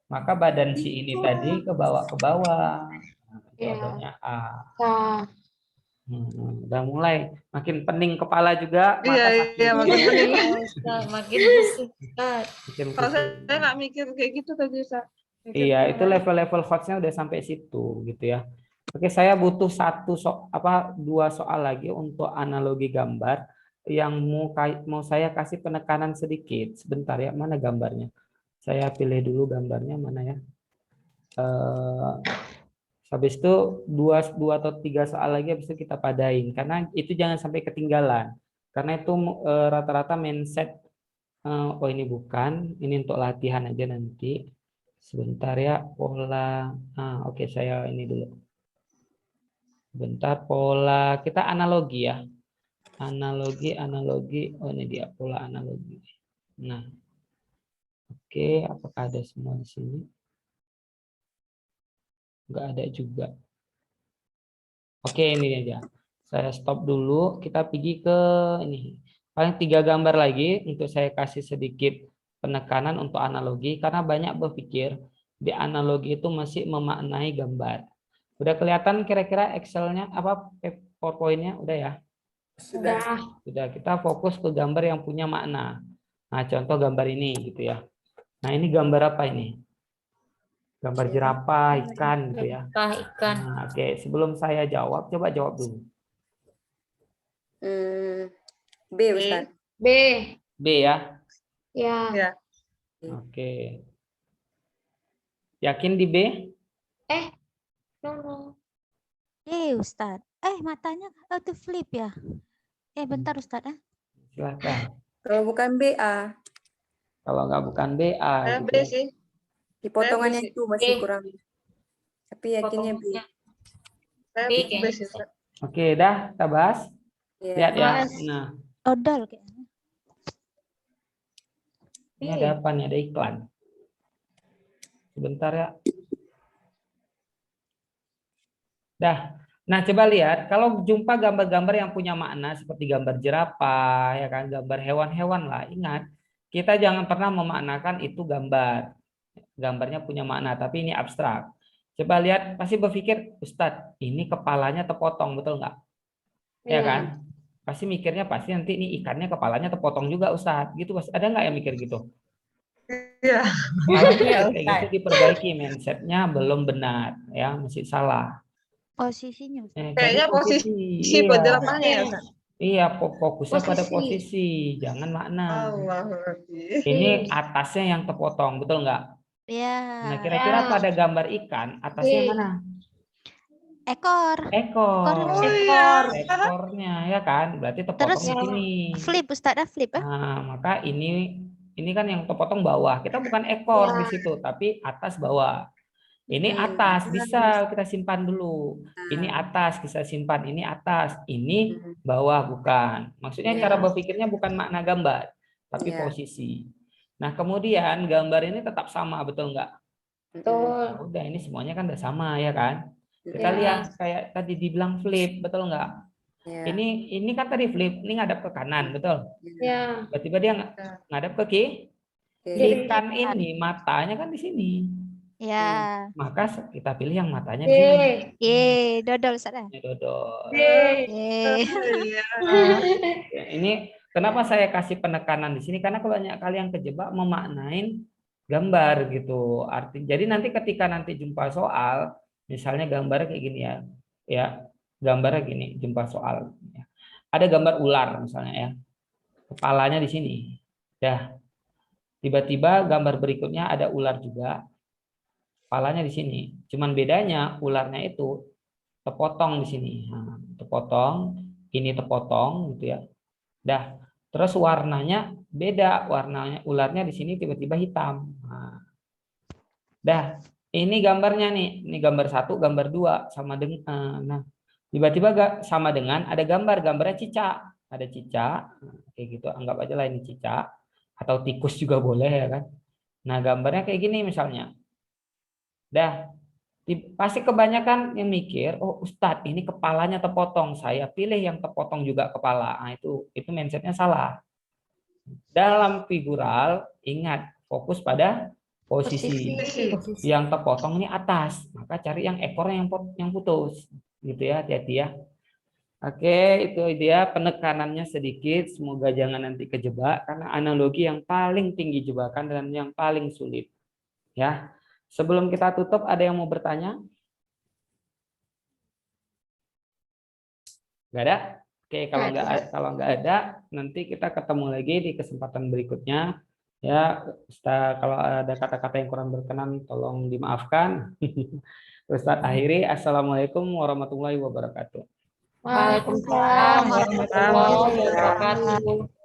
Maka badan si ini tadi kebawa ke bawah. Nah, jawabannya A. Udah mulai makin pening kepala juga, mata sakit. Iya, makin pening. Makin pusing. Ustaz. Makin Kalau pusing. saya nggak mikir kayak gitu tadi, Ustaz. Mikir Iya, yang itu lain. level-level hotsnya udah sampai situ gitu ya. Oke, saya butuh dua soal lagi untuk analogi gambar yang mau saya kasih penekanan sedikit. Sebentar ya, mana gambarnya? Saya pilih dulu gambarnya mana ya. Habis itu dua atau tiga soal lagi habis itu kita padain karena itu jangan sampai ketinggalan. Karena itu rata-rata mindset oh ini bukan, ini untuk latihan aja nanti. Sebentar ya, pola. Oke, saya ini dulu. Bentar, pola. Kita analogi ya. Analogi. Oh, ini dia pola analogi. Nah, oke. Apakah ada semua di sini? Enggak ada juga. Oke, ini aja. Saya stop dulu. Kita pergi ke ini. Paling 3 gambar lagi untuk saya kasih sedikit penekanan untuk analogi. Karena banyak berpikir di analogi itu masih memaknai gambar. Udah kelihatan kira-kira Excel-nya apa PowerPoint-nya udah ya? Sudah. Sudah, kita fokus ke gambar yang punya makna. Nah, contoh gambar ini gitu ya. Nah, ini gambar apa ini? Gambar jerapah, ikan gitu ya. Ikan. Nah, oke, sebelum saya jawab, coba jawab dulu. B, Ustaz. B. B ya. Ya. Ya. Oke. Yakin di B? No. Ustaz. Matanya itu flip ya. Bentar Ustaz. Silakan. Kalau bukan B, A. Kalau nggak bukan B, A. Saya B Gitu ya. sih. Di potongannya B. itu masih B. kurang. Tapi yakinnya B. Saya B B kayaknya. sih, Ustaz. Oke, dah kita bahas. Iya. Lihat ya. Bahas. Nah, Odol kayaknya. ini ada apa nih? Ada iklan. Sebentar ya. Dah. Nah, coba lihat kalau jumpa gambar-gambar yang punya makna seperti gambar jerapah, ya kan, gambar hewan-hewan lah. Ingat, kita jangan pernah memaknakan itu gambar. Gambarnya punya makna, tapi ini abstrak. Coba lihat, pasti berpikir, Ustadz, ini kepalanya terpotong, betul nggak? Ya kan? Pasti mikirnya pasti nanti ini ikannya kepalanya terpotong juga, Ustadz. Gitu, ada nggak yang mikir gitu? Iya. Kalau kayak gitu diperbaiki, mindsetnya belum benar, ya masih salah. Posisinya Ustaz. Jadi Kayaknya posisi iya, penjerapahnya ya, Ustaz. iya fokusnya pada Posisi. posisi, jangan makna. Allahumma. Ini atasnya yang terpotong, betul nggak? Ya. Nah, kira-kira pada gambar ikan atasnya Iya. mana? Ekor. Ekor. Oh iya. Ekornya ya kan, berarti terpotong Terus di sini. flip Ustaz, flip. Nah, maka ini kan yang terpotong bawah. Kita bukan ekor di situ, tapi atas bawah. Ini atas bisa kita simpan dulu. Ini atas kita simpan, ini atas, ini bawah bukan. Maksudnya cara berpikirnya bukan makna gambar, tapi posisi. Nah, kemudian gambar ini tetap sama, betul nggak? Betul. Nah, udah ini semuanya kan udah sama ya kan? Kita lihat kayak tadi dibilang flip, betul nggak? Ini kan tadi flip, ini ngadap ke kanan, betul? Ya. Tiba-tiba dia ngadap ke kiri. Ikan ini matanya kan di sini. Ya. Maka kita pilih yang matanya di sini. Dodol Ustaz. Dodol. Iya. Ini kenapa saya kasih penekanan di sini? Karena banyak kali yang kejebak memaknain gambar gitu. Jadi nanti ketika nanti jumpa soal, misalnya gambarnya kayak gini ya, gambarnya gini, jumpa soal. Ada gambar ular misalnya ya, kepalanya di sini. Ya, tiba-tiba gambar berikutnya ada ular juga, kepalanya di sini. Cuman bedanya ularnya itu terpotong di sini. Nah, terpotong, ini terpotong gitu ya. Dah, terus warnanya beda, warnanya ularnya di sini tiba-tiba hitam. Nah, dah, ini gambarnya nih, ini gambar 1, gambar 2 sama dengan nah, tiba-tiba sama dengan ada gambarnya cicak, ada cicak, kayak gitu, anggap aja lah ini cicak atau tikus juga boleh ya kan. Nah, gambarnya kayak gini misalnya. Dah, pasti kebanyakan yang mikir, oh Ustadz ini kepalanya terpotong, saya pilih yang terpotong juga kepala. Nah, itu mindsetnya salah. Dalam figural, ingat fokus pada posisi. Yang terpotong ini atas, maka cari yang ekornya yang putus, gitu ya, hati-hati ya. Oke, itu dia penekanannya sedikit, semoga jangan nanti kejebak karena analogi yang paling tinggi jebakan dan yang paling sulit. Ya. Sebelum kita tutup, ada yang mau bertanya? Nggak ada? Oke, kalau nggak ada, nanti kita ketemu lagi di kesempatan berikutnya. Ya, kalau ada kata-kata yang kurang berkenan, tolong dimaafkan. Ustadz akhiri, Assalamualaikum warahmatullahi wabarakatuh. Waalaikumsalam warahmatullahi wabarakatuh.